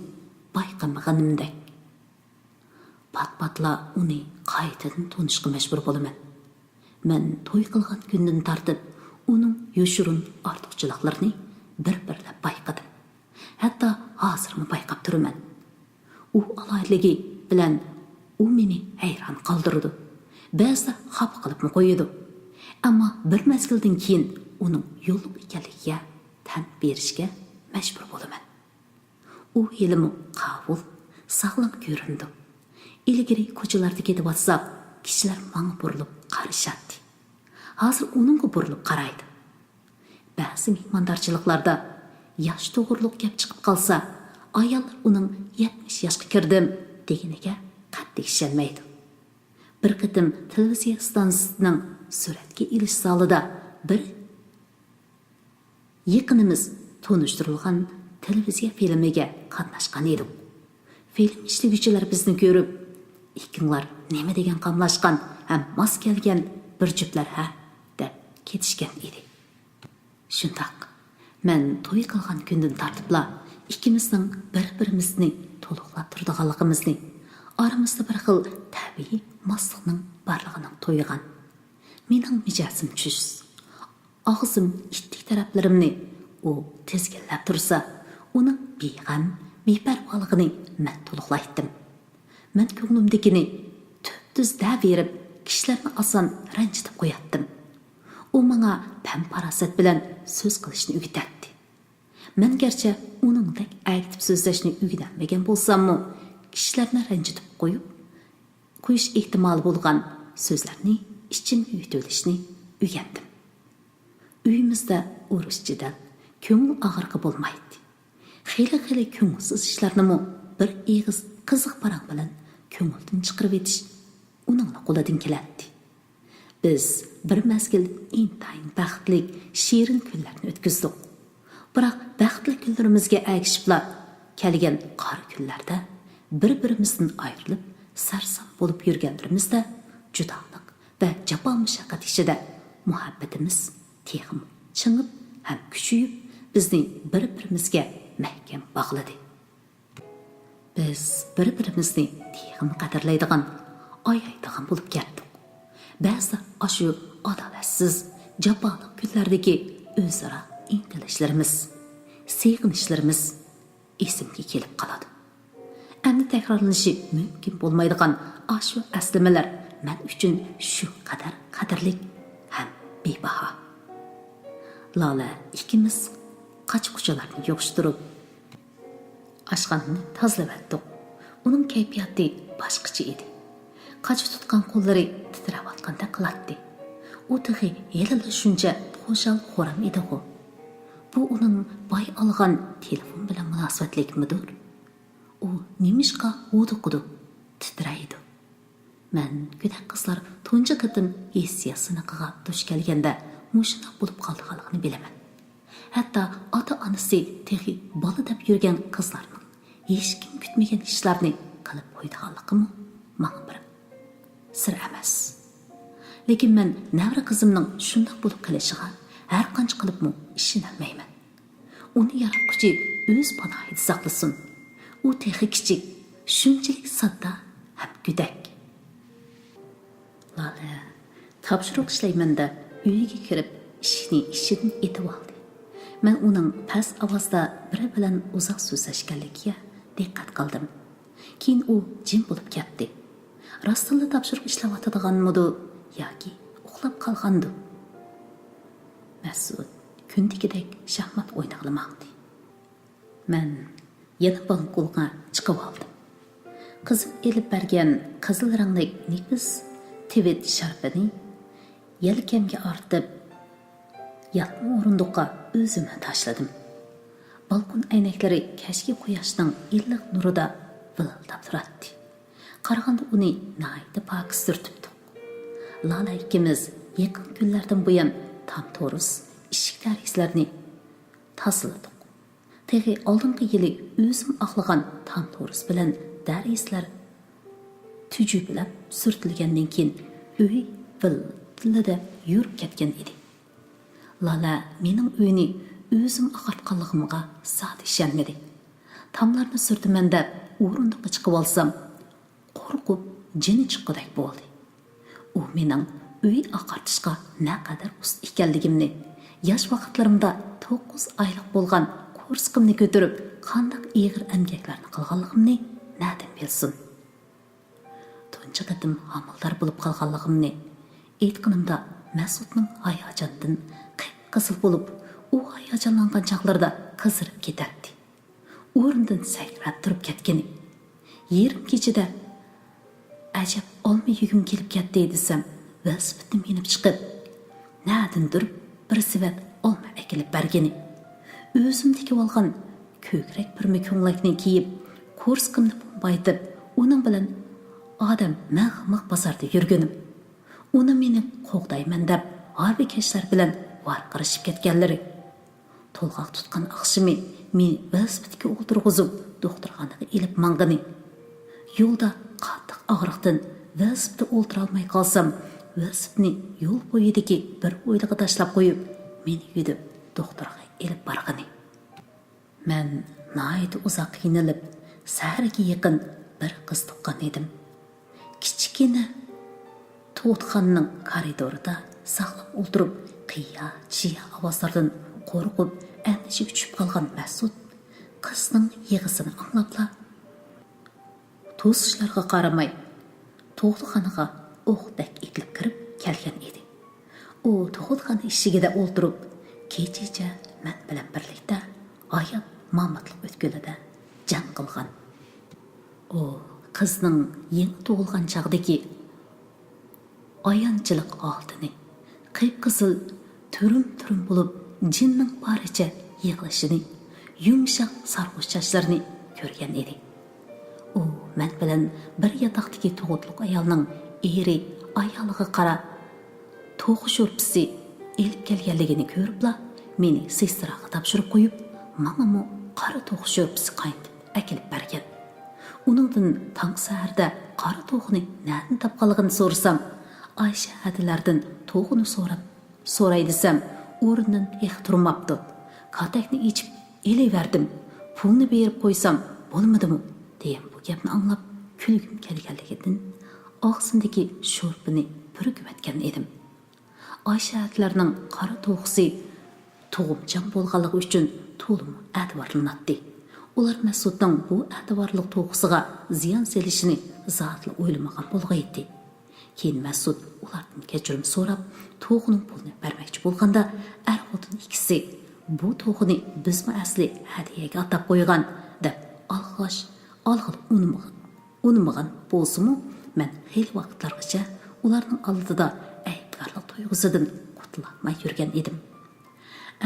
bayqamaganimdek. Pat-patla uni qaytadan tanishga majbur bo'laman. Men to'y qilgan kundan tortib uning yoshurun ortiqchiliklarini bir-birlab bayqadim. Hatto hozirmi bayqab turaman. U aloyligi bilan u meni hayron qoldirdi. Ba'zida xafa qilibmi qo'ydi. Ammo bir mezgildan keyin uning yo'lliq ekanligiga tan berishga majbur bo'laman. U ilmi qabul, sog'lom ko'rindi. İlgari ko'chalarda ketib o'tsak, kishilar menga burilib qarashadi. Hozir uningga burilib qaraydi. Ba'zi mehmondorchiliklarda yosh to'g'riliq gap chiqib qolsa, ayollar uning 70 yoshga kirdim deganiga qattiq ishonmaydi. Bir qitim televiziya stansiyasining suratga ilish zalida bir yaqinimiz tonishtirilgan televiziya filmiga qatnashgan edik. Film ishlovchilar bizni ko'rib, "Ikinglar nima degan qamlashgan, ham mos kelgan bir juftlar ha?" deb ketishgan edi. Shundoq, men to'y qilgan kundan tortibla ikkimizning bir-birimizni to'liqlab turadiganligimizni, oramizda bir xil tabiiy moslikning borligini to'ygan. Mening mijozim chush. Og'zim ittik taraflarimni u tezgillab tursa, uning beg'am, beparvoligini men to'liqlaydim. Men ko'nglimdagini tuz deb berib, kishilarni oson ranjitib qo'yatdim. U menga pam-parasat bilan so'z qilishni o'rgatdi. Men garchi uningdek aytib so'zlashni o'rganmagan bo'lsam-mu, kishilarni ranjitib qo'yish ehtimoli bo'lgan so'zlarni ichimga yutib o'rgandim. Uyimizda urushchidan ko'ngil og'irqi bo'lmaydi. Xeyli ko'ngilsiz ishlarni bir eg'iz qiziq paraq bilan ko'ngildan chiqarib etish uning qo'lidan keladi. Biz bir mezgil intayin baxtli, shirin kunlarni o'tkazdik. Biroq baxtli kunlarimizga ergishiblar kelgan qor kunlarda bir-birimizdan ayrilib sarson bo'lib yurganlarimizda judolik va jafo mushaqqat ichida muhabbatimiz texim chingib ham kuchayib bizni bir-birimizga mahkam bog'ladi. Biz bir-birimizni texim qadrlaydigan, ayaydigan bo'lib ketdik. Ba'zi ashu adolatsiz, jaboliq kunlardagi o'zaro intilishlarimiz, seg'inishlarimiz esimga kelib qoladi. Endi takrorlanishi mumkin bo'lmaydigan ashu aslamalar men uchun shu qadar qadrli ham bebaho. Lola ikkimiz qoch-quchalarni yo'qishtirib, ashxonani tozalavatdik. Uning kayfiyati boshqacha edi. Qochi tutgan qo'llari titrayotganda qiladi. U tig'i yelila shuncha xo'shal xo'ram edi-ku. Bu uning boy olgan telefon bilan munosabatlikmidir? U nimishqa o'diqidi, titraydi. Men go'dak qizlar tunji qatim hissiyat siniqiga duch kelganda mushuna bo'lib qolganligini bilaman. Hatto ota-onasi tig'i bola deb yurgan qizlarning hech kim kutmagan ishlarni qilib qo'ydiganligimi menga bir sir emas. Lekin men navra qizimning shunday bo'lib qilishiga har qancha qilibmi ishonmayman. Uni yaratquchi o'z panohida saqlasin. U texi kichik, shunchalik sodda ham go'dak. Lola topshiriq ishlayman-da uyiga kirib ishni ishidan etib oldi. Men uning past ovozda biri bilan uzoq so'zlashganligiga diqqat qildim. Keyin u jim bo'lib ketdi. Rostilla topshiriq ishlayotganmidi yoki uxlab qolgandi? Mas'ud kundagidek shaxmat o'ynag'limoqdi. Men yana balkonga chiqib oldim. Qizim elib bergan qizil rangli nefis tivit sharpini yelkamga ortib, yatma o'rindiqqa o'zimni tashladim. Balkon aynaklari kashki quyoshning illiq nurida vilildab turardi. Qarag'anda uni nihoyatda pok surtibdi. Lola ikkimiz yaqin kunlardan buyon tam to'g'ris eshik darislarni tozaladik. Teg'i oldingi yili o'zim oqlagan tam to'g'ris bilan darislar tujublab surtilgandan keyin uy vilillab yurib ketgan edi. Lola mening uyni o'zim oqartganligimga zot ishonmadi. Tamlarni surtiman deb o'rindiqqa chiqib olsam, qo'rqib jini chiqqidek bo'ldi. U mening uy oqartishga naqadar ust ekanligimni, yosh vaqtlarimda 9 oylik bo'lgan kurskimni ko'tarib, qanday ig'ir emgaklarni qilganligimni nadan bilsin. Tunji qatim homildor bo'lib qolganligimni aytganimda Mas'udning hayajondan qip-qizil bo'lib, u hayajonlangan chaqlarda qizirib ketadi. O'rnidan sakrab turib ketgani. Yerim kechida ajab olma yugim kelib ketdi desam, velosipedni minib chiqib, nadandir bir sivat olma akilib bergani. O'zim tikib olgan ko'krak bir ko'nglakni kiyib, kurskimni bombaytib, uning bilan odam maq bozorda yurganim. Uni meni qo'g'dayman deb harbiy kashlar bilan varqirishib ketganlari. To'lg'oq tutgan aqshimi meni velosipedga o'tirg'izib, doktorxonaga ilib mangani. Yo'lda qattiq og'riqdan velosipedda o'tira olmay qolsam, velosipedni yo'l bo'yidagi bir o'yliga tashlab qo'yib, meni yudib doktorga ilib borgani. Men nihoyat uzoq qiynalib, saharga yaqin bir qiz tuqqan edim. Kichkina tug'utxonaning koridorida saqlab o'tirib, qiya-chiya ovozlardan qo'rqib, andishi uchib qolgan Mas'ud qizning yig'isini anglabla to'sishlarga qaramay tug'utxonaga o'qdak etilib kirib kelgan edi. U tug'utxona eshigida o'tirib, kechacha men bilan birlikda hayot mamatlik o'tgulida jang qilgan. U qizning yangi tug'ilgan chaqdagi ayonchilik oldini, qip-qizil turum bo'lib jinning baricha yig'ilishini, yumshoq sarg'ush sochlarini ko'rgan edi. U men bilan bir yotoqdagi tug'utliq ayolning eri ayoliga qara to'g'i sho'rpisi elib kelganligini ko'ribla, meni sestraga topshirib qo'yib, mamamo qora to'g'i sho'rpisi qaynatib akilib bergan. Uningdan tong saharda qora to'g'ini nerdan topganligini so'rasam, Ayşe hadilardan to'g'ini so'ray desam, o'rnidan turmabdi. Katakni ichib elaverdim. Pulni berib qo'ysam bo'lmadimi? degan bu gapni anglab kulgim kelganligidan og'zimdagi sho'rpini purkib edim. Ayşaatlarning qora to'g'isi tug'umchan bo'lganligi uchun to'lim e'tiborlanadi. Ular Masudning bu e'tiborliq to'g'isiga ziyon selishini zotli o'ylamagan bo'lg'aydi. Keyin Masud ulardan kechirim so'rab, to'g'ning pulini bermoqchi bo'lganda, er-xotin ikkisi bu to'g'ini bizmi asli hadiyaga atab qo'ygan deb alg'il unmagan bo'lsa-mu, men xeyli vaqtlargacha ularning oldida aybdorlik tuyg'usidan qutulolmay yurgan edim.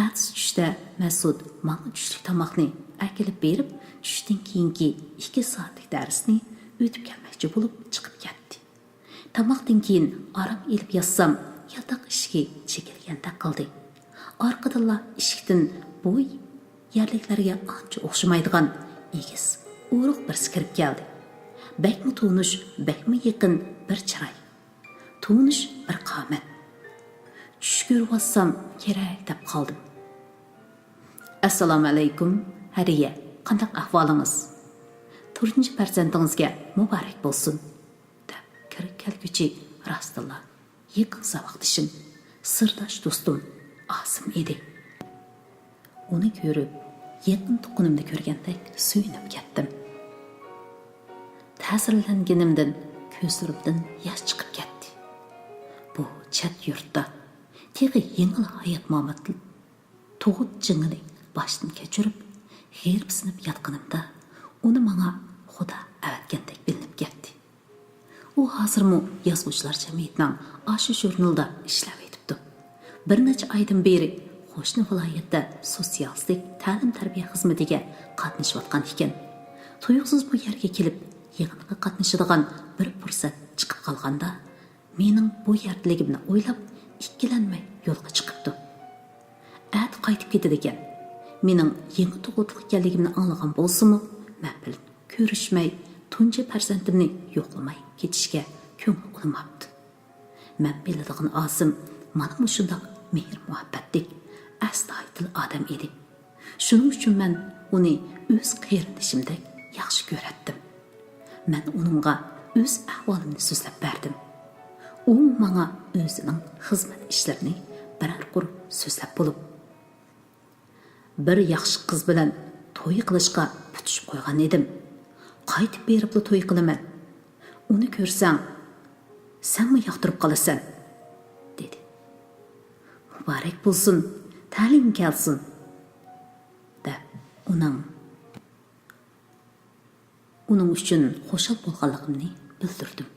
Ertasi tushda Masud menga tushlik tomoqni akilib berib, tushdan keyingi 2 soatlik darsni o'tib kelmoqchi bo'lib chiqib ketdi. Tomoqdan keyin orom elib yotsam, yotoq eshigi chekilgandek qildi. Orqadan eshikdan bu yerliklarga ancha o'xshamaydigan egiz, o'riq bir kirib keldi. Bakmi tunish, bakmi yaqin bir chiroy. Tunish bir qomat. Tush ko'rvassam kerak deb qoldim. Assalomu alaykum, Hariya, qanday ahvolingiz? 4% muborak bo'lsin, deb kirib kelguchi rostilla yaqin saboqdishim, sirdosh do'stim Asim edi. Uni ko'rib, yaqin tuqqunimni ko'rgandek suyunib ketdim. Ta'sirlanganimdan ko'zlarimdan yosh chiqib ketdi. Bu chat yurtda tegi yengil hayot muomala tug'ut jingini boshdan kechirib, g'iribsinib yotganimda uni menga Xudo avatgandek bilinib ketdi. U hozirmi yozuvchilar jamiyatining ashu jurnalda ishlab etibdi. Bir necha oydan beri qo'shni viloyatda sotsialistik ta'lim-tarbiya xizmatiga qatnashayotgan ekan. Tuyuqsiz bu yerga kelib, yig'inga qatnashadigan bir fursat chiqib qolganda, mening bu yerdaligimni o'ylab, ikkilanmay yo'lga chiqibdi. At qaytib ketdi ekan. Mening yangi tug'utlik ekanligimni anglagan bo'lsa-mu, men bilan ko'rishmay, tunji farzandimni yo'qlamay ketishga ko'ngil olmabdi. Men biladigan Asim mana shunday mehr muhabbatlik astoydil odam edi. Shuning uchun men uni o'z qarindishimdek yaxshi ko'ratdim. Men uningga o'z ahvolimni so'zlab berdim. U menga o'zining xizmat ishlarini biror qurib so'zlab bo'lib, bir yaxshi qiz bilan to'y qilishga putishib qo'ygan edim. Qaytib berib to'y qilaman. Uni ko'rsang, senmi yoqtirib qolasan, dedi. Muborak bo'lsin, ta'lim kelsin, deb uning uchun xushal bo'lganligimni bildirdim.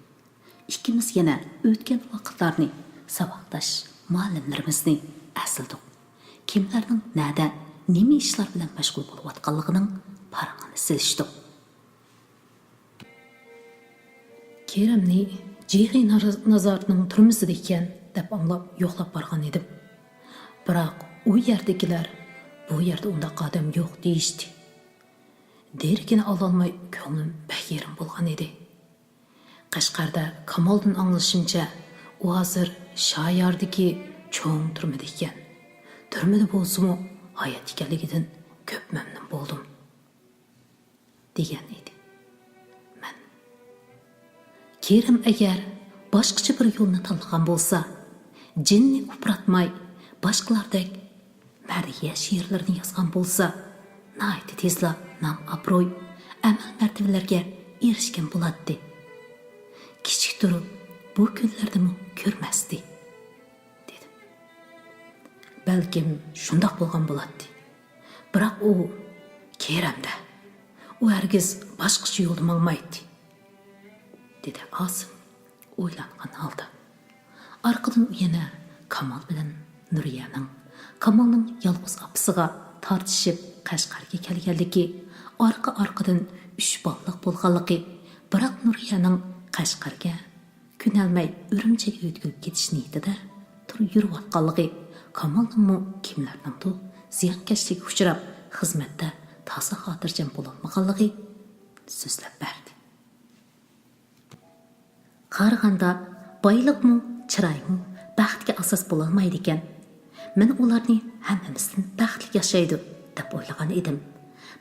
Ikkimiz yana o'tgan vaqtlarni, saboqdosh muallimlarimizni asildik. Kimlarning nada, nima ishlar bilan mashg'ul bo'layotganligining parag'ini silishdik. Keramni Jihi nazoratining turmisida ekan deb anglab yo'qlab borgan edim. Biroq u yerdagilar bu yerda undaq odam yo'q deyishdi. Derkini ololmay ko'nglim bayerim bo'lgan edi. Qashqarda Kamoldan anglashimcha, u hozir Shoyardagi cho'ng turmida ekan. Turmida bo'lsa-mu, hayot ekanligidan ko'p mamnun bo'ldim, degan edi. Men Kerim agar boshqacha bir yo'lni tanlagan bo'lsa, jinni upratmay, boshqalardek mariya she'rlarini yozgan bo'lsa, nayt tezla nam abro'y, amal martabalarga erishgan bo'ladi. Kichik turib, bu kunlardimi ko'rmasdi, dedi. Balkim shundoq bo'lgan bo'ladi. Biroq u Keramda, u hargiz boshqacha yo'lda mangmaydi, dedi Asim o'ylangan holda. Arqadan u yana Kamol bilan Nuriyaning, Kamolning yolg'iz opasiga tortishib Qashqarga kelganligi, orqa-orqadan 3 bolaliq bo'lganligi, biroq Nuriyaning Qashqarga kunalmay Urumchiga o'tkilib ketish niyatida turib yurayotganligi, Kamolning kimlarningdir ziyonkashlikka uchrab xizmatda toza xotirjam bo'lolmaganligi so'zlab berdi. Qaraganda boyliqmi, chiroymi baxtga asos bo'lolmaydi ekan. Men ularni hammamizdan baxtli yashaydi deb o'ylagan edim.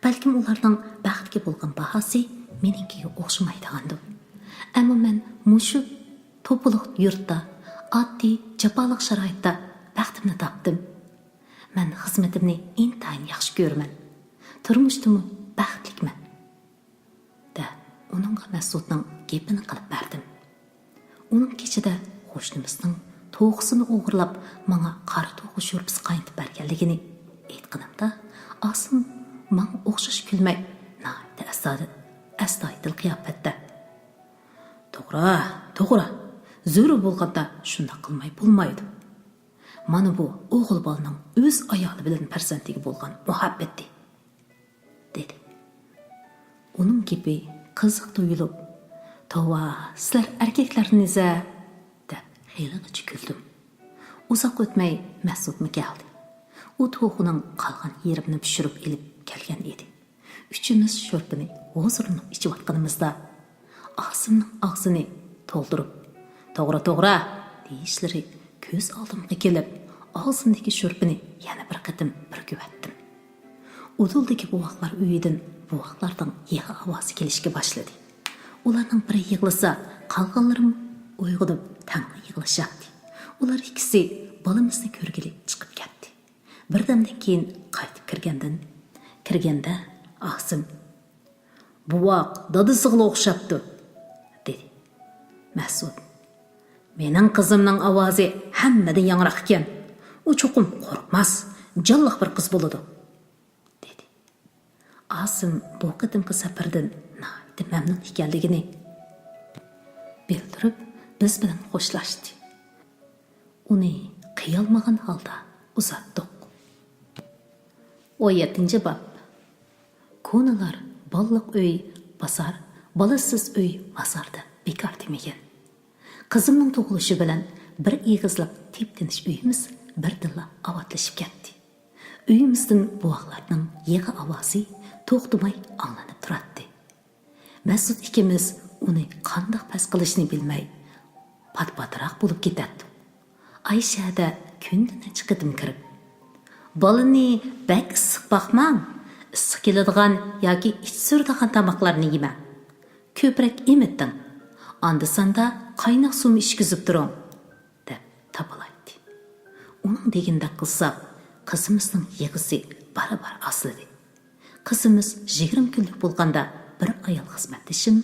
Balkim ularning baxtga bo'lgan bahosi meningkiga o'xshamaydigandir. Әмі мен мұшы топылық yurtda, addi, jafoliq sharoitda baxtimni topdim. Men xizmatimni intayin yaxshi ko'raman. Turmushdimi baxtlikman. Da uningga Mas'udning gapini qilib berdim. Uning kechida qo'shnimizning to'g'isini o'g'irlab, menga qora to'g'i sho'rpisi qaynatib berganligini aytganimda, Asim menga o'xshash kulmay, astoydil qiyofatda. To'g'ri. Zo'ri bo'lganda shunday qilmay bo'lmaydi. Mana bu o'g'il bolaning o'z ayoli bilan farzandiga bo'lgan muhabbati, dedi. Uning gapi qiziq tuyulib, "Tova, sizlar erkaklarniz-a?" deb xiyligacha kuldim. Uzoq o'tmay Mas'udmi keldi. U to'g'ining qolgan yerini pishirib elib kelgan edi. Uchimiz sho'rpini hozirni ichayotganimizda Asimning og'zini to'ldirib, "To'g'ri" deyishlari ko'z oldimga kelib, og'zimdagi sho'rpini yana bir qatim purkivatdim. Uduldagi buvoqlar uyidan buvoqlardan yig'i ovozi kelishga boshladi. Ularning biri yig'lasa, qolganlarim uyg'onib tanga yig'lashardi. Ular ikkisi bolamizni ko'rgili chiqib ketdi. Birdamdan keyin qaytib kirganda Asim, "Buvoq dadasiga o'xshabdi", dedi. Mas'ud, "Mening qizimning ovozi hammadan yangroq ekan. U cho'qim qo'rqmas, jonliq bir qiz bo'ladi", dedi. Asim bu qadimgi safardan mamnun ekanligini bildirib, biz bilan xo'shlashdi. Uni qiyolmagan holda uzatdik. 17-bob. Ko'nalar balliq uy basar, balasiz uy masarda bekor demagan. Qizimning tug'ilishi bilan bir egizlik tep-tinish uyimiz birdilla avatlashib ketdi. Uyimizdan buvoqlarning yig'i ovozi to'xtamay anglanib turardi. Mas'ud ikkimiz uni qanday pas qilishni bilmay, pat-patroq bo'lib ketadi. Ayshada kundini chiqidim kirib, "Bolani bak issiq boqmang, issiq keladigan yoki ich suradigan tomoqlarni yemang. Ko'proq emitding. Anda-sanda qaynoq suvni ishkizib turing", deb tapalaydi. Uning deganda qilsaq, qizimizning yig'isi barabar aslidi. Qizimiz 20 kunlik bo'lganda bir ayol xizmatdashim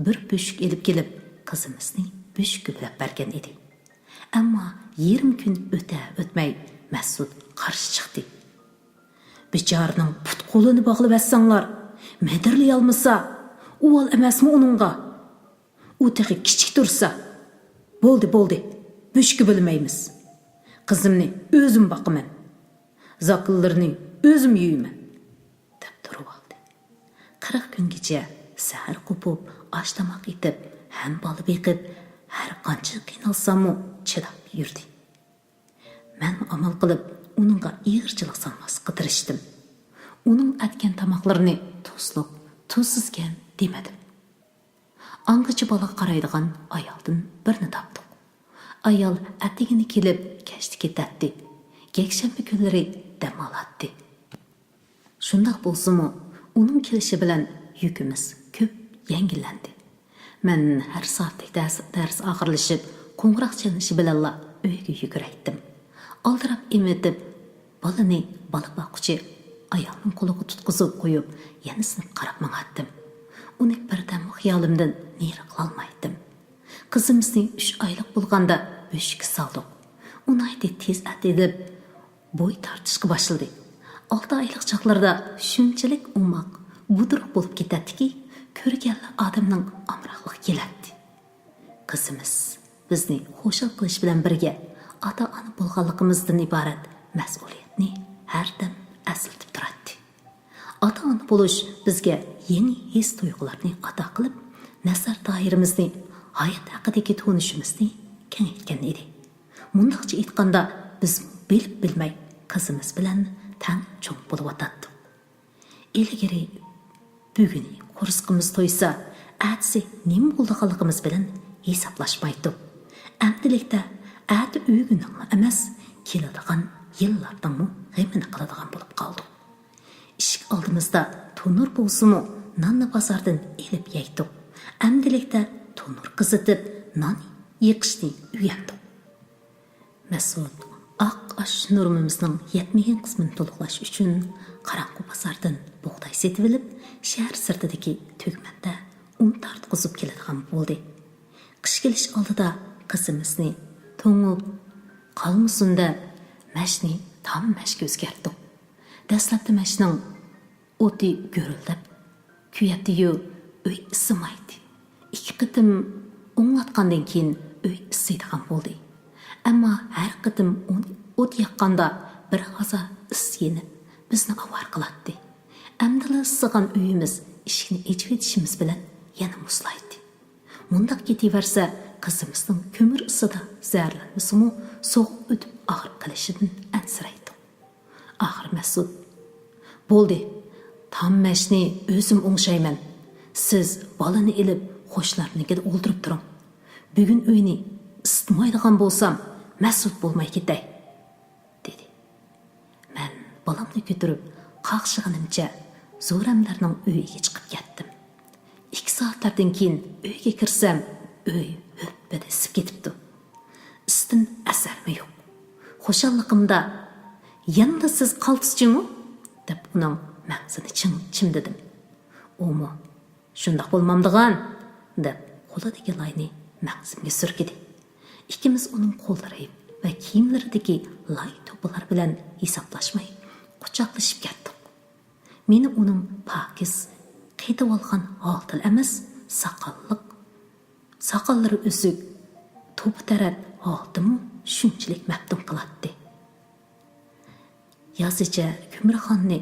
bir böşük elib kelib, qizimizni böşüklab bergan edi. Ammo 20 kun o'tmay Mas'ud qarshi chiqdi. "Bichorning put qo'lini bog'lab assanglar, medirlay olmasa, o'g'il emasmi uningga? U tehi kichik tursa, bo'ldi, böşükü bilmaymiz. Qizimni o'zim boqaman. Zakillarni o'zim yuyman", deb turib oldi. 40 kungacha sahar qo'pib, osh tomoq etib, ham bola beqib, har qancha qiynalsam-u chidab yurdi. Men amal qilib, uningga ig'irchilik solmasga tirishdim. Uning atgan tomoqlarini tuzliq, tuzsizgan demadim. Angacha bola qaraydigan ayoldan birini topdik. Ayol atigini kelib, kechdi ketadi. Yakshanba kunlari dam oladi. Shundoq bo'lsa-mu, uning kelishi bilan yukimiz ko'p yengillandi. Men har soatlik dars oxirlashib, qo'ng'iroq chalinishi bilanla uyga yuguraydim. Aldirab emitib, bolani bola boquvchi ayolning qo'liga tutqizib qo'yib, yana sinib qarab mang'atdim. Uni birdan xiyolimdan neri qilolmaydim. Qizimizning 3 oylik bo'lganda böşükka soldik. Unaydi tez atidib, bo'y tortishga boshladi. 6 oylik chaqlarda shunchalik umoq, budruq bo'lib ketadiki, ko'rganlar odamning amroqliq keladi. Qizimiz bizni xo'shal qilish bilan birga ota-ona bo'lganligimizdan iborat mas'uliyatni har dam aslatib turadi. Ota-ona bo'lish bizga yangi his tuyg'ularni ato qilib, nazar doiramizni, hayot haqidagi tunishimizni kengaytgan edi. Mundaqcha aytganda, biz bilib bilmay qizimiz bilan tang cho'ng bo'lib o'tadi. Ilgari bugun qo'rsqimiz to'ysa, atsi nim bo'lganligimiz bilan hisoblashmaydi. Amdilikda ati uyguning emas, keladigan yillardan g'amini qiladigan bo'lib qoldi. Ishik oldimizda tonur bo'lsa-mu, nonni bozordan elib yeydik. Amdilikda tonur qizitib, non yiqishni uyandi. Masud aq ash nurmimizning yetmagan qismini to'liqlash uchun qarang'u bozordan bug'doy setib olib, shahar sirtidagi tugmanda un tartqizib keladigan bo'ldi. Qish kelish oldida qizimizni to'ngib qolmasin deb mashni tam mashga o'zgartdik. Dastlabda mashning o'ti go'rildib, kuyatdi-yu, uy isimaydi. 2 qitim o'nglatgandan keyin uy isiydigan bo'ldi. Ammo har qitim o't yoqqanda bir g'aza is yenib bizni avar qiladi. Amdila issigan uyimiz ishini echib etishimiz bilan yana muzlaydi. Mundaq ketaversa qizimizning ko'mir isida zararlanmasimi, so'g'ib o'tib og'ir qilishidan ansiraydi. Og'ir Masud, bo'ldi, tam mashni o'zim o'ngshayman. Siz bolani ilib qo'shlarnikiga o'ldirib turing. Bugun uyni isitmaydigan bo'lsam, mas'ul bo'lmay ketay, dedi. Men bolamni ko'tarib, qaqshig'inimcha zo'ramlarning uyiga chiqib ketdim. 2 soatlardan keyin uyga kirsam, uy hüppede isib ketibdi. Istin asarmi yo'q. Xo'shalligimda, "Yanda siz qaltischimu?" deb uning mag'zini chimdidim. Omo, "Shundoq bo'lmamdigan" deb qo'lidagi layni mag'zimga surkidi. İkimiz uning qo'llari va kiyimlaridagi lay to'pilar bilan hisoblashmay quchoqlashib ketdik. Meni uning pokiz qiytib olgan oltil emas, soqollari o'sik, to'pi taraf oltimi shunchalik maftun qiladi. Yozicha ko'mirxonni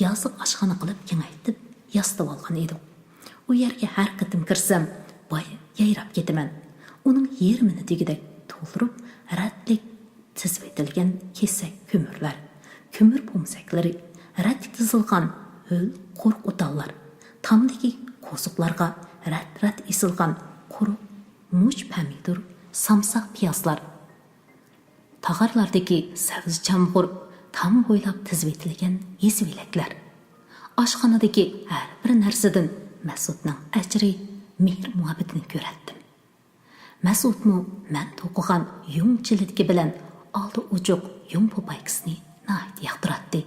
yoziq oshxona qilib kengaytib yastib olgan edim. U yerga har qitim kirsam, boy yayrab ketaman. Uning yermini degidek to'ldirib, ratlik tizib etilgan kesak ko'mirlar, ko'mir pomsaklari, ratlik tizilgan ho'l quruq o'tallar, tamdagi qo'ziqlarga rat esilgan quruq much pomidor, samsaq piyozlar, tag'arlardagi savuz chamg'ur, tam bo'ylab tizib etilgan yezvilaklar. Oshxonadagi har bir narsadan Masudning ajri, mehr muhabbatini ko'ratdim. Masudmu men to'qigan yung chilidgi bilan oldi ujuq yung popaykisini nayt yoqtiradi.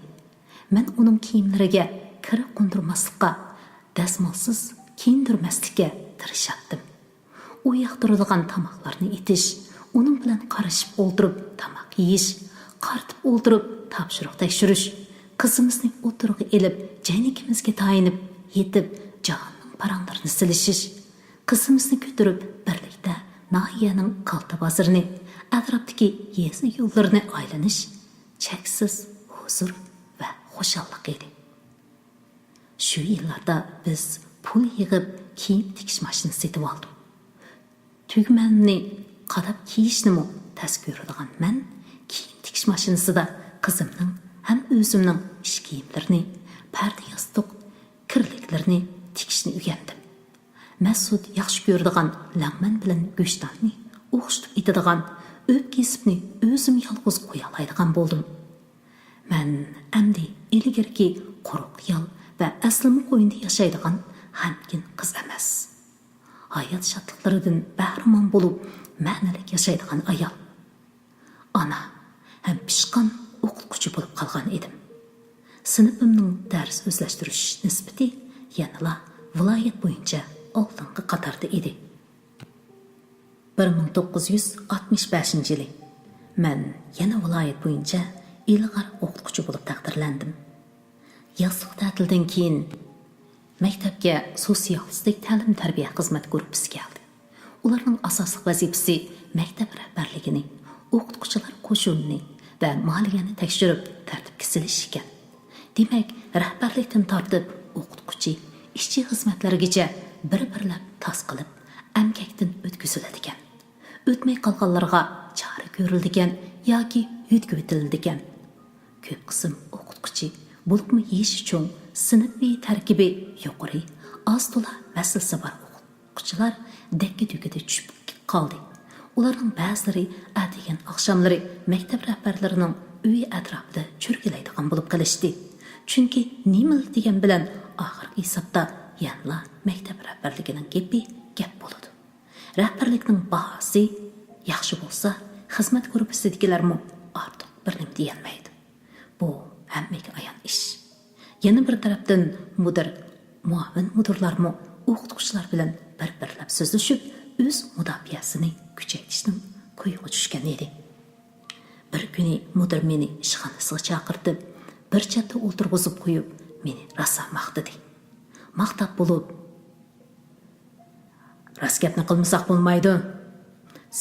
Men uning kiyimlariga kir qo'ndirmaslikqa, dasmolsiz kiyindirmaslikka tirishatdim. U yoqtiradigan tamoqlarni etish, uning bilan qarashib o'ldirib tamoq yeyish, qartib o'ldirib topshiriq tekshirish, qizimizni o'tirg'i elib, jaynikimizga tayinib, yetib, jonning paranglarini silishish, qizimizni ko'tarib birlikda nahiyaning qalta bozorini, atrofdagi yezi yo'llarini aylanish cheksiz huzur va xushalliq edi. Shu yillarda biz pul yig'ib kiyim tikish mashinasi setib oldik. Tugmanni qadab kiyishnimi tas ko'radigan men kiyim tikish mashinasida qizimning ham o'zimning ish kiyimlarini, parda yostiq, kirliklarini tikishni o'rgandim. Masud yaxshi ko'radigan lag'man bilan go'shtonni o'xshitib etadigan o'p kesibni o'zim yolg'iz qo'ya oladigan bo'ldim. Men amdi ilgirki quruq yol va aslimi qo'yinda yashaydigan hamkin qiz emas. Hayot shodliklaridan bahramon bo'lib, ma'nalik yashaydigan ayol. Ana ham pishqan o'qituvchi bo'lib qolgan edim. Sinfimning dars o'zlashtirish nisbati yanala viloyat bo'yicha oldingi qatorda edi. 1965 yili men yana viloyat bo'yicha ilg'or o'qituvchi bo'lib taqdirlandim. Yozlik ta'tildan keyin maktabga sosialistik ta'lim-tarbiya xizmat guruhi keldi. Ularning asosiy vazifasi maktab rahbarligini, o'qituvchilar qo'shunini va moliyani tekshirib tartibga solish ekan. Demak, rahbarlikdan tortib o'qituvchi, ishchi xizmatlarigacha bir-birlab tas qilib, amgakdan o'tkaziladi ekan. O'tmay qolganlarga chora ko'rildigan yoki yutkib etildigan. Ko'p qism o'qituvchi bo'libmi yesh uchun sinfiy tarkibi yuqori, oz-to'la masalasi bor o'qituvchilar dakki-dukkida tushib qoldi. Ularning ba'zilari atgan oqshomlari maktab rahbarlarining uyi atrofida churkilaydigan bo'lib qolishdi. Chunki nima degan bilan oxirgi hisobda yanla maktab rahbarligining gap bo'ladi. rahbarlikning bahası yaxshi bo'lsa, xizmat gruppasidagilarmi ortiq bir nima deyolmaydi. Bu hammaga ayon ish. Yana bir tarafdan muavin mudirlarmi o'qituvchilar bilan bir-birlab so'zlashib, o'z mudofaasini kuchaytirishning ko'yiga tushgan edi. Bir kuni mudir meni ishxonasiga chaqirib, bir chetda o'tirg'izib qo'yib, meni rosa maqtadi. Maqtab bo'lib, "Rost gapni qilmasak bo'lmaydi.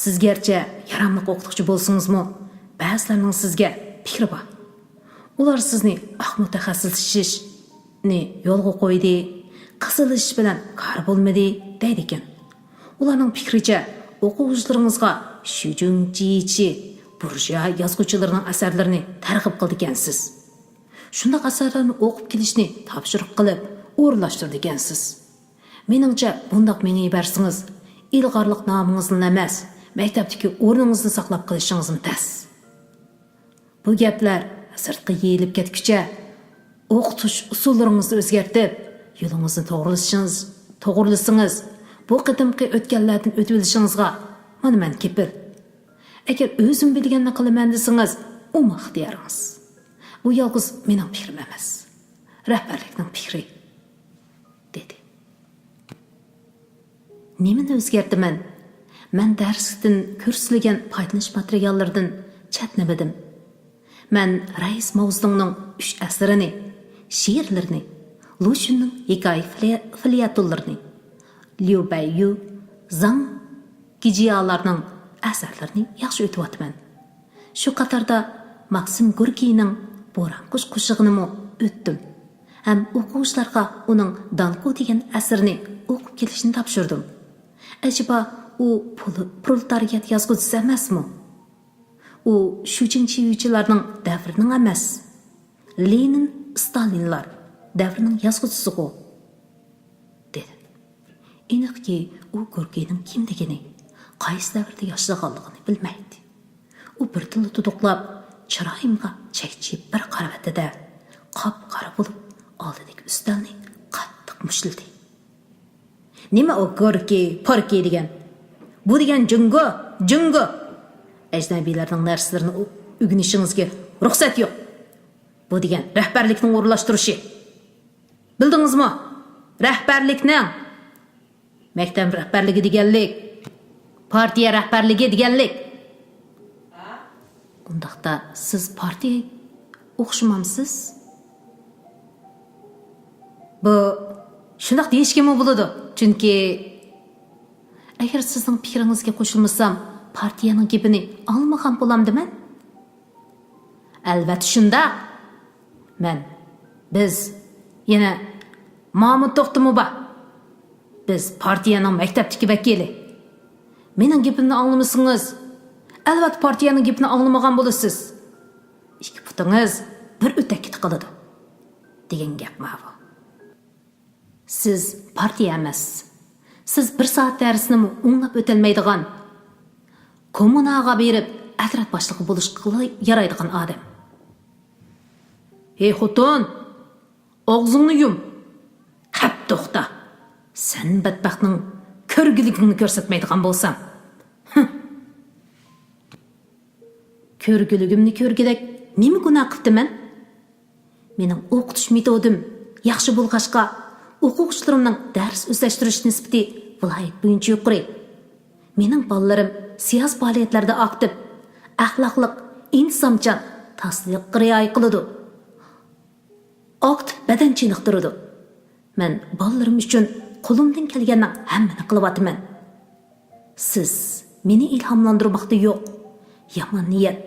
Sizgarcha yaramli o'qituvchi bo'lsingizmi, ba'zilarning sizga fikri bor. Ular sizni mutaxassislashishni yo'lga qo'ydi, qisilish bilan kar bo'lmadi deydi ekan. Ularning fikricha o'quvchilaringizga shujunchichi, burjua yozuvchilarning asarlarini targ'ib qildi ekansiz. Shunday asarlarni o'qib kelishni topshiriq qilib, o'rlashtirdi ekansiz. Meningcha, bundoq meni bersangiz, ilg'orlik nomingizni emas, maktabdagi o'rningizni saqlab qolishingiz tas. Bu gaplar sirtqa yeyilib ketguncha o'qitish usullaringizni o'zgartib, yo'lingizni to'g'rilasangiz, bu qadimki o'tganlardan o'tib olishingizga mana men kepil. Agar o'zim bilganini qilaman desangiz, u ixtiyoringiz. Bu yolg'iz mening fikrim emas, rahbarlikning fikri, dedi. Nimani o'zgartiraman? Men darsdan ko'rsatilgan foydalanish materiallaridan chatnamadim. Men Rais Mavzdingning 3 asarini, she'rlarini, Lushinning hikoya faoliyatlarini, Liu Baiyu, Zhang Gijialarning asarlarini yaxshi o'tyapman. Shu qatorda Maksim Gorkiyning Bo'ronqush qo'shig'ini o'tdim. Ham o'quvchilarga uning Danko degan asarini o'qib kelishni topshirdim. Acaba u proletariat yozuvchisi emasmi? U shujinchiychilarning davrining emas. Lenin, Stalinlar davrining yozuvchisi-ku, dedi. Aniqki, u Gorkiyning kimligini, qaysi davrda yashaganligini bilmaydi. U bir tilla tutuqlab, chiroyimga chekchib bir qaravatida qop-qora bo'lib, oldidagi ustalni qattiq mushildi. Nima o Gorkiy, Porkiy degan? Bu degan jungo. Ajnabiylarning narsalarni o'rganishingizga ruxsat yo'q. Bu degan rahbarlikning o'rlashtirishi. Bildingizmi? Rahbarlikning maktab rahbarligi deganlik, partiya rahbarligi deganlik. Undaqda siz partiya o'qishmamsiz? Bu shundoq deyishga bo'ladi. Chunki agar sizning fikringizga qo'shilmasam, partiyaning gapini olmagan bo'lamdiman. Albatta shunda. Biz yana Mahmud To'xtimi bor. Biz partiyaning maktabdagi vakili. Mening gapimni anglamasangiz, albatta partiyaning gapini anglamagan bo'lasiz. Ikki putingiz bir o'takit qiladi, degan gap ma'vo. Siz partiya emas. Siz bir soat darsni o'nglab o'tilmaydigan, kommunaga berib, atraf boshlig'i bo'lishga yaraydigan odam. Ey xotin, og'zingni yum. Qap to'xta. Sen badbaxtning ko'rgiligingni ko'rsatmaydigan bo'lsam. Ko'rgiligimni ko'rgidek nima gunoh qildim? Mening o'qitish metodim yaxshi bo'lg'achqa, o'quvchilarimning dars o'zlashtirish nisbati viloyat bo'yicha yuqori. Mening bolalarim siyosiy faoliyatlarda aktiv, axloqli, insonchil, tasdiqqa rioya qiladi. Aktiv badan chiniqtiradi. Men bolalarim uchun qo'limdan kelganning hammani qilyapman. Siz meni ilhomlantirmoqda yo'q. Yomon niyat,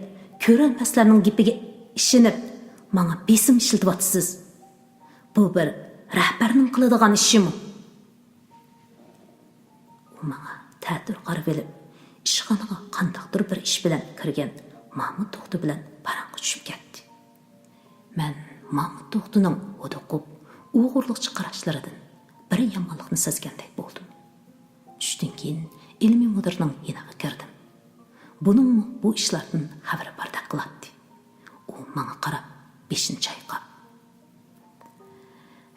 ko'rolmaslarning gapiga ishinib, menga besim ishlatyapsiz. Bu bir rahbarning qiladigan ishimi? U menga ta'tir qarab olib, ishxonaga qandaqdir bir ish bilan kirgan Mahmud To'xti bilan parangga tushib ketdi. Men Mahmud To'xtining o'diqib, o'g'irlikchi qarashlaridan bir yomonlikni sezgandek bo'ldim. Tushdan keyin ilmiy mudirning yoniga kirdim. Buning bu ishlardan xabari bordaq qiladi. U menga qarab, beshini chayqab: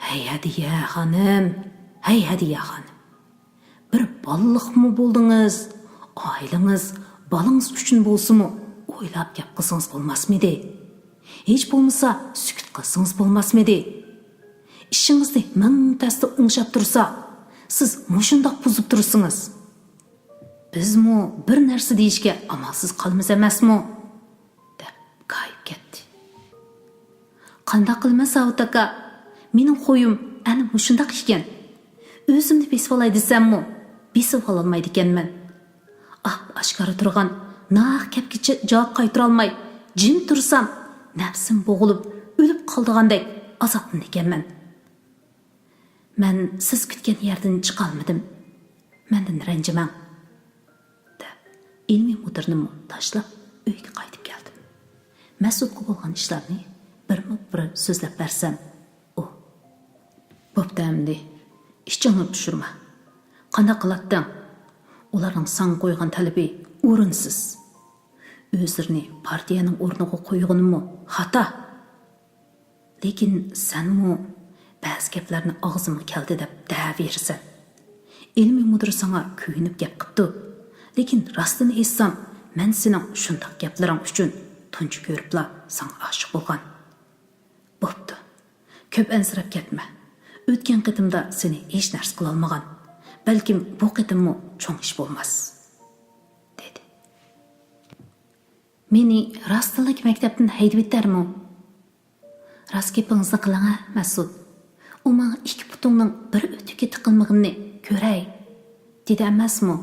"Hey Hadiya xonim, bir ballıqmı boldunuz? Ailіңіз, балыңыз үшін болсымы? Ойлап кеп қылсыңыз болмас ма еді? Hiç болмаса, сүкіт қылсыңыз болмас ма еді? Ішіңізді мың тәсті оңшап тұрса, сіз мұшындақ бұзып тұрсыңыз. Біз му бір нәрсе дейішке амалсыз қалмыз әмәс му? Деп қайып кетті. Қанда қылмас ауытақа, менің қойым әні мұшындақ ішкен. Өзімді бесіп алай десем му? Бесіп алалмайды екенмін. Ашқары тұрған, нақ кәпкече жауап қайтыра алмай, жим тұрсам, нәпсім боғылып, өліп қалдығандай азаптын екенмін. Мен сіз күткен ерден шыға алмадым. Мәнден ренжімең. Деп, ilmi мұдырным ташлап, өйге қайтып келдім. Мәсудқы болған ішларны бір сөзлеп бәрсем, о, бопты әмді, ішчіңі түшірма. Қанда қылаттың? Олардың сан қойған тәлібі орынсыз. Өзіріне партияның орныға қойғыны му хата. Лекін сән му бәз кеплеріні ağzımı келді деп дәв ерсін. Ilmi мұдыр саңа күйініп кеп қыпты. Лекін растын ессам, мән сенің шындақ кеплерің үшін тұнчы көріпла саңа ашық болған. Бопты, көп әнсіріп кетме. Өткен қытымда сені еш нәрс қыла алмаған. Бәлкім бұл қытымы чоң іш болмас, деді. Мені растылық мектептің хайдыбеттер му? Раст кепіңізді қылаңа, Мәсуд. О маңа екі бұтыңның бір өтіке тықылмығынны көрәй, деді әмәс му?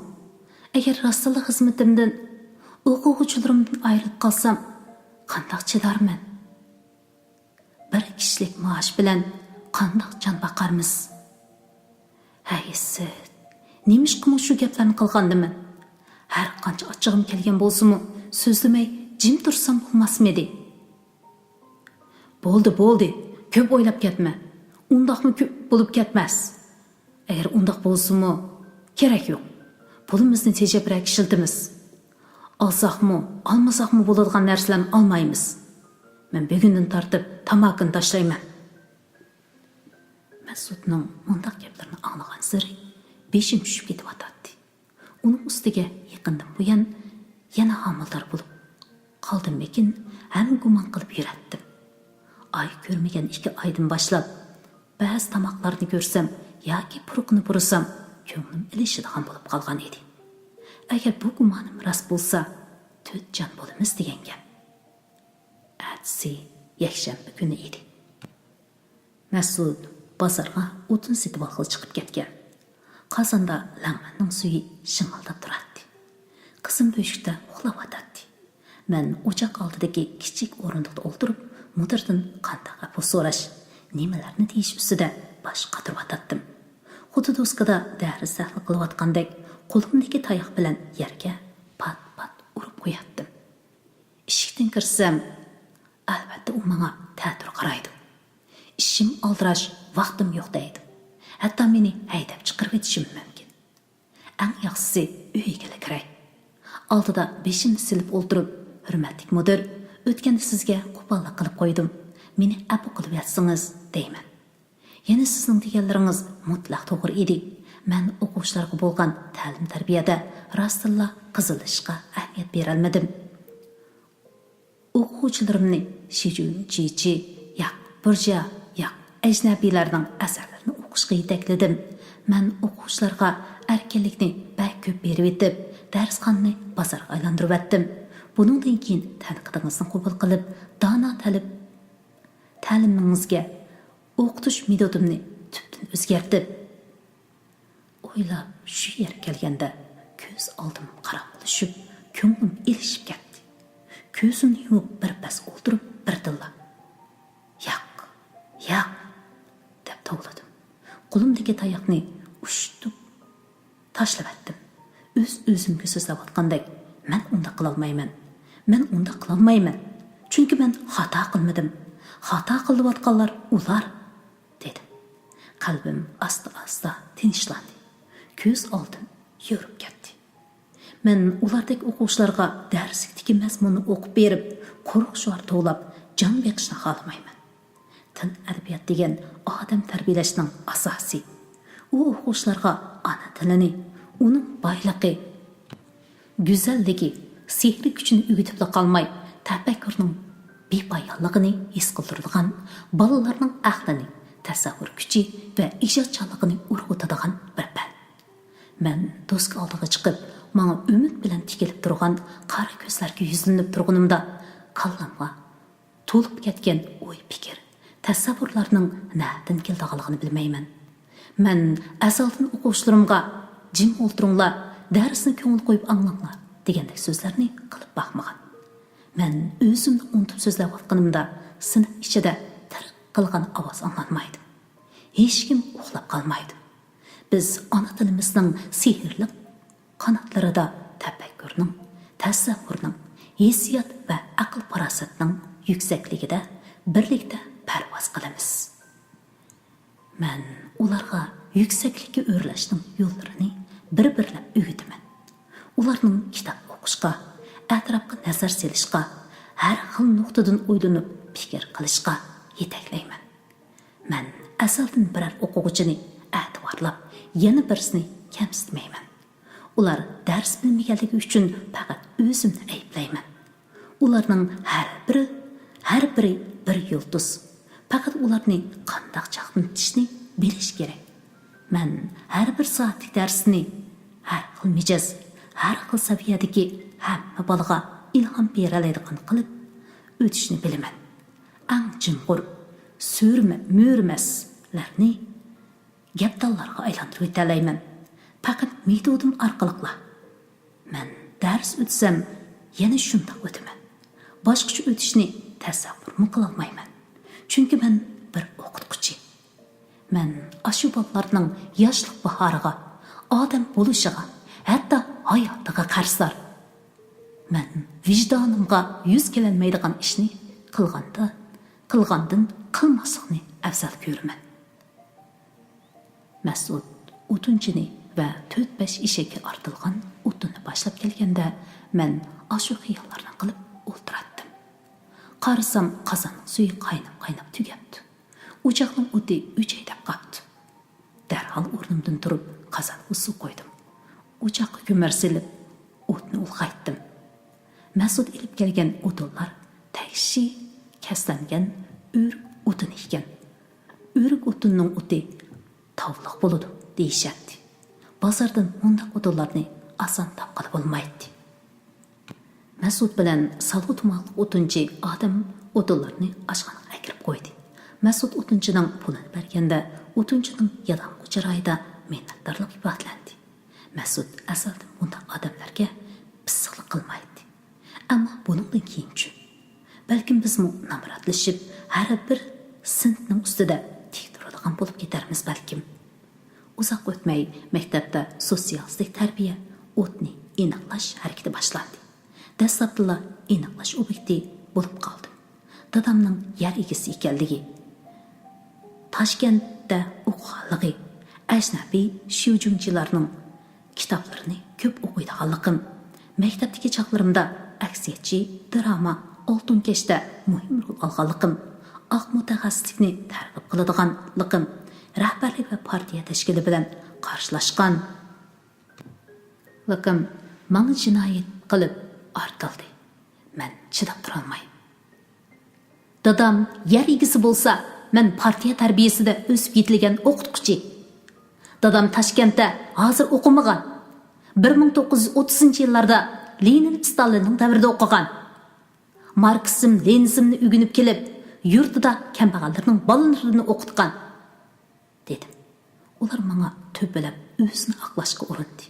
Әгер растылық қызметімден, оқуғычыларымдан айырылып қалсам, қандақ чедармын? Бір кішілік maaş білән қандақ жан бақармыз? Әйесі, неміш қымыл шу кептерін қылғандымын. Әр қанша açығым келген болсымы, сөздімей жим тұрсам болмас меді? Болды, көп ойлап кетме. Ондақмы көп болып кетмәс. Әгер ондақ болсымы, керек yok. Бұлымызды тежепірәк шілдіміз. Алсақмы, алмасақмы болыдыған нәрселен алмаймыз. Мен бүгінден тартып, тамақын ташлаймын. Мәсудның мұндақ кеплерін аңлаған сыры бешім түшіп кетіп ататты. Оның үстіге еқіндің бұян yana hamildar болып қалдым екен, әм гуман қылып үйреттім. Ай көрмеген 2 айдың башлап, бәз тамақларды көрсем, яки пұрықны бұрысам, көңілім ілішідіған болып қалған еді. Әгер бұл гуманым рас болса, 4 жан болымыз дегенге. Әтсі екшембі күні еді. Мәсуд базарға отын сетіп алғыл шығып кеткен. Қазанда лаңманның суы шыңалдап тұратты. Қызым бөшікті ұқлап ататты. Мен ocak алдыдегі кішік орындықты олдырып, мұдырдың қандаға бұл сораш, немелеріні дейіш үсіде баш қатырып ататтым. Құды доскада дәрі сәхлі қылып атқандек, қолымдегі таяқ білән ерге пат-пат ұрып қояттым. Ішіктен кірсем, әлбәтті о маңа тәтір қарайды. İşim aldıraş, vaxtım yox deydi. Hətta meni əydəb çıxırıb etişim mümkün. Ən yaxşısı üye gələ kirək. Aldıda beşimni silib oldurub, hürmətlik müdür, ötkəndə sizgə qo'pollik qilib qo'ydim. Meni əpu qilib yatsınız, deyman. Yana sizning deganlaringiz mutlaq to'g'ri edi. Men o'quvchilarga bo'lgan ta'lim tarbiyada rostilla qizilishga ahamiyat bera olmadim. O'quvchilarimni Shijunchichi, Burja, əcnəbilərdən əsərlərini oxuşqa yetəklədim. Mən oxuşlarga erkinlikni bək köp berib etib, dərsxanını bazarga aylandırıb etdim. Bunundan keyin tənqidingizni qəbul qilib, dana ta'limingizga o'qitish metodimni tubdan o'zgartib. O'ylab shu yer kelganda ko'z oldim qaraqlashib, ko'nglim elishib ketdi. Ko'zimni yumib birpas o'ltirib, birdilla Yaq, deb to'g'ladim. Qo'limdagi tayoqni ushtib tashlab etdim. O'z-o'zimga so'zlab atgandek, men unda qila olmayman. Chunki men xato qilmadim. Xato qilib atganlar ular, dedim. Qalbim asta-asta tinchlandi. Ko'z oldim yurib ketdi. Men ulardek o'quvchilarga darslikdagi mazmunni o'qib berib, quruq shuar to'lab, jon beqishni xohlamayman. Til ədəbiyyat degan odam tarbiyalashning asosi. U o'quvchilarga ona tilini, uning boyligi, go'zalligi, sehri kuchini o'gitib qolmay, tafakkurning bepoyonligini his qildiradigan, bolalarning aqlini, tasavvur kuchi va ijodchanligini urg'utadigan bir fan. Men do'st oldiga chiqib, menga umid bilan tikilib turgan qora ko'zlarga yuzlanib turganimda, qallamga to'lib ketgan o'y fikr, tasavvurlarning na'dan keldiganligini bilmayman. Men azaldan o'quvchilarimga jim o'ltiringlar, darsni ko'ngil qo'yib anglanglar degandek so'zlarni qilib baxmagan. Men o'zimni unutib so'zlayotganimda sinf ichida tarq qilgan ovoz anglanmaydi. Hech kim uxlab qolmaydi. Biz ona tilimizning sehrli qanotlarida tafakkurning, tasavvurning, hissiyot va aql farosatning yuksakligida birlikda parvoz qilamiz. Men ularga yuksaklikka o'rlashning yo'llarini bir-birlab o'g'itaman. Ularning kitob o'qishga, atrofga nazar selishga, har xil nuqtadan o'ylanib fikr qilishga yetaklayman. Men asaldan biror o'quvchini e'tiborlab, yana birisini kamsitmayman. Ular dars bilmaganligi uchun faqat o'zimni ayblayman. Ularning har biri bir yulduz. Faqat ularni qanday chaqnatishni bilish kerak. Men har bir soatlik darsni har xil mijoz, har xil saviyadagi hamma bolaga ilhom bera oladigan qilib o'tishni bilaman. Ang jimqur, mo'rmaslarni gapdallarga aylantirib o'talayman. Faqat metodim orqali. Men dars o'tsam, yana shunday o'taman. Boshqacha o'tishni tasavvur qila olmayman. Chunki men bir o'qituvchi. Men ashu bolalarning yoshlik bahoriga, odam bo'lishiga, hatto hayotiga qarslar. Men vijdonimga yuz kelolmaydigan ishni qilgandan qilmaslikni afzal ko'raman. Mas'ud o'tunchini va 4-5 eshakka ortilgan o'tinni boshlab kelganda, men ashu xiyollarni qilib o'ltiratdim. Qarasam, qozonning suvi qaynab tugabdi. O'choqning o'ti o'chaydab qoldi. Darhol o'rnimdan turib, qozonga suv qo'ydim. O'choqqa ko'mir silib, o'tni ulg'aytdim. Mas'ud ilib kelgan o'tinlar tagshi kaslangan o'rik o'tin ekan. O'rik o'tinning o'ti tavliq bo'ladi deyishadi. Bozordan undaq o'tinlarni oson topqili bo'lmaydi. Mas'ud bilan salg'utmoqli o'tinchi odam o'tinlarni oshxonaga kirib qo'ydi. Mas'ud o'tinchining pulini berganda, o'tinchining yalang'och chiroyida minnatdorlik ifodelandi. Mas'ud asalda bunday odamlarga pissiqlik qilmaydi. Ammo buningdan keyinchi, balkim biz namratlashib, har bir sinfning ustida tik turadigan bo'lib ketarmiz balkim. Uzoq o'tmay maktabda sotsialistik tarbiya o'tni aniqlash harakati boshlandi. Dastlabda aniqlash obyekti bo'lib qoldi. Dadamning yer egasi ekanligi, Toshkentda o'qiganligi, ajnabiy shiyujunchilarning kitoblarini ko'p o'qiydiganligim, maktabdagi chaqlarimda aksiyatchi, drama, oltin kashda muhim rol olganligim, oq mutaxassislikni targ'ib qiladiganligim, rahbarlik va partiya tashkili bilan qarshilashgan likim menga jinoyat qilib ortildi. Men chidab tura olmay. Dadam yer egasi bo'lsa, men partiya tarbiyasida o'sib yetilgan o'qituvchi. Dadam Toshkentda hozir o'qimagan. 1930-yillarda Lenin Stalinning davrida o'qigan. Marksizm, Leninizmni o'rganib kelib, yurtida kambag'allarning bolalarini o'qitgan, dedim. Ular menga to'pilab o'zini aqlashga urindi.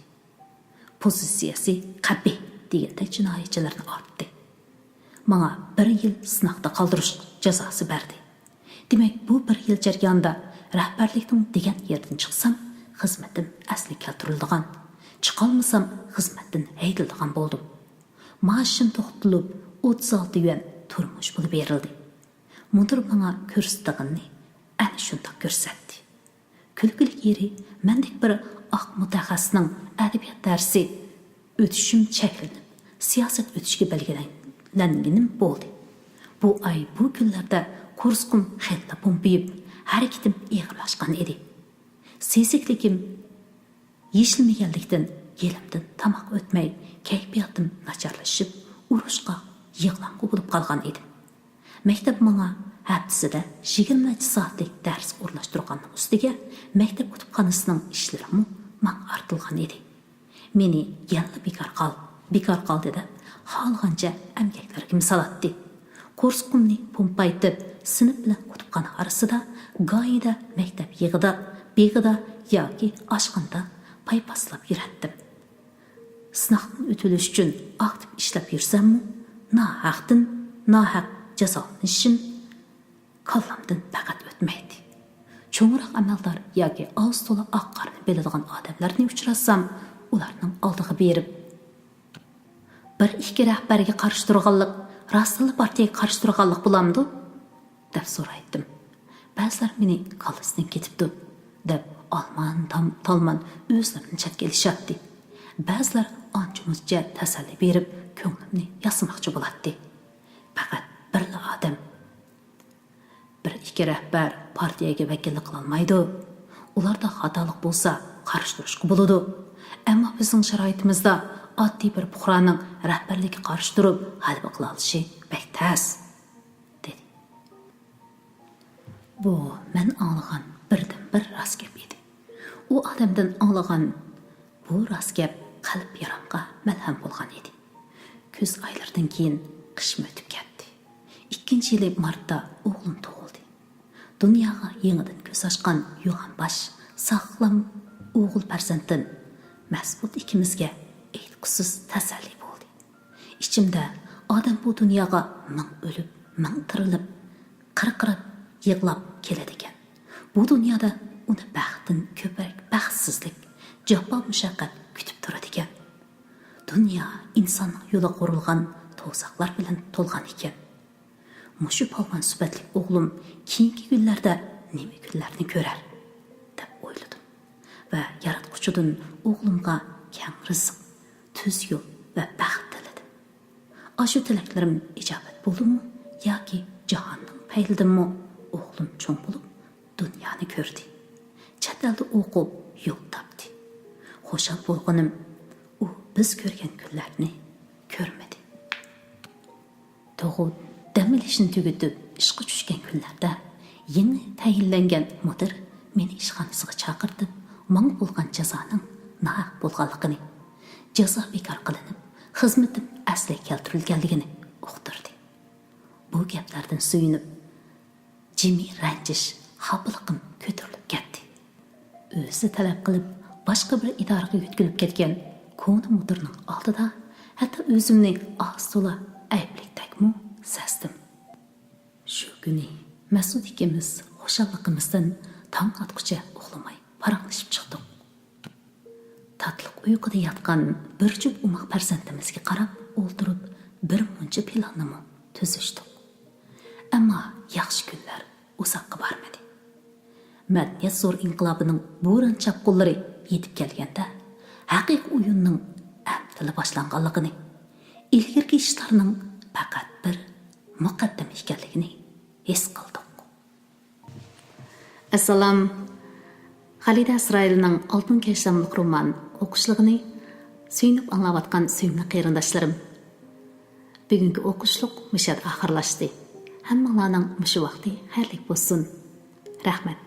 Pozitsiyasi qabih deganda jinoyatchilarni ortdi. Menga 1 yil sinoqda qoldirish jazosi berdi. Demak, bu 1 yil jarayonida rahbarlikning degan yerdan chiqsam, xizmatim asli keltirilgan. Chiqolmasam, xizmatdan haydalgan bo'ldim. Maoshim to'xtatilib, 36 yuan turmush puli berildi. Mudir menga ko'rsatganini ana shunday ko'rsatdi. Kulgili yeri mendek bir oq mutaxassisning adabiyot darsi o'tishim cheklanib, siyosat o'tishga belgilanganim bo'ldi. Bu ay, bu kunlarda kursqum xetla pompiyib, harakatim ig'irlashgan edi. Sezikligim yeshilmaganlikdan yelimden tamaq ötmey, keyfiyatim nacharlaşıp, urushqa yig'langu bo'lib qolgan edim. Maktab menga haftasida 20 soatlik dars o'rlashtirganning ustiga maktab kutubxonasining ishlari men artilgan edi. Meni yangi bekor qal dedi. Xohlagancha amgaklarga misolatdi. Kursqumni pompaytib, sinf bilan kutubxona orasida go'yida maktab yig'ida, begida yoki oshxonada paypaslab yuratdim. Sınaqdan ötülüş üçün aktiv ishlab yursam-mu, nahaq jazolanishim kallamdan faqat o'tmaydi. Cho'ngroq amaldor yoki og'iz to'la oq qorni biladigan odamlarni uchratsam, ularning oldiga berib, bir ikki rahbarga qarshi turganlik, Rasululloh partiyaga qarshi turganlik bo'lamdi, deb so'raydim. Ba'zilar meni qalbimdan ketibdi, deb talman o'zlarini chatga ilishatdi. Ba'zilar ancha-muncha tasalli berib, ko'nglimni yasimoqchi bo'ladi. Faqat bir odam, bir ikki rahbar partiyaga vakillik qila olmaydi. Ularda xatolik bo'lsa, qarshi turishga bo'ladi. Ammo bizning sharoitimizda oddiy bir puhroning rahbarligiga qarshi turib, g'alaba qila olishi bek tas, dedi. Bu men anglagan birdan-bir rost gap edi. U odamdan anglagan bu rost gap qalb yaramga malham bo'lgan edi. Kuz oylardan keyin qish o'tib ketdi. 2-yili martda o'g'lim tug'ildi. Dunyoga yangidan ko'z ochgan yo'g'onbosh, sog'lom o'g'il farzandim Mas'ud ikkimizga aytqusiz tasalli bo'ldi. Ichimda odam bu dunyoga ming o'lib, ming tirilib, qirqirib, yig'lab keladi ekan. Bu dunyoda uni baxtdan ko'proq baxtsizlik, jafo mushaqqat kutib turadi ekan. Dunyo insonning yo'liga qurilgan to'siqlar bilan to'lgan ekan. Mushu polvon suhbatli o'g'lim keyingi kunlarda nima kunlarni ko'rar deb o'yladim va yaratquchidan o'g'limga keng rizq, tuz yo'l va baxt tiladim. Ashu tilaklarim ijobat bo'ldimi yoki jahonning paylidimi? O'g'lim cho'ng bo'lib dunyoni ko'rdi. Chet elda o'qib yo'l topdi. Xo'shal bo'lganim, u biz ko'rgan kunlarni ko'rmadi. Tug'ut dam olishni tugatib ishga tushgan kunlarda yangi tayinlangan mudir meni ishxonasiga chaqirib, menga bo'lgan jazoning nahaq bo'lganligini, jazo bekor qilinib, xizmatim asliga keltirilganligini uqtirdi. Bu gaplardan suyunib, jimi ranjish, xafaliqim ko'tarilib ketdi. O'zi talab qilib, boshqa bir idoraga yo'tkilib ketgan koni mudirning oldida hatto o'zimning ostola ayblikdagmi sasdim. Shu kuni Mas'ud ikkimiz xushalligimizdan tong otguncha uxlamay paranglashib chiqdik. Tatliq uyquda yotgan bir jup umoq farzandimizga qarab o'ltirib, bir muncha planni tuzishdik. Ammo yaxshi kunlar uzoqqa bormadi. Madaniyat zo'r inqilobining bo'ron chapqunlari yetib kelganda, haqiqiy o'yinning amtili boshlanganligini, ilgirki ishlarning faqat bir muqaddam ekanligini his qildik. Assalom. Xalida Isroilning Oltin kashlamlik roman o'qishligini suyunib anglayotgan suyimli qarindoshlarim. Bugungi o'qishlik mushad oxirlashdi. Hammalarning mushu vaqti xayrlik bo'lsin. Rahmat.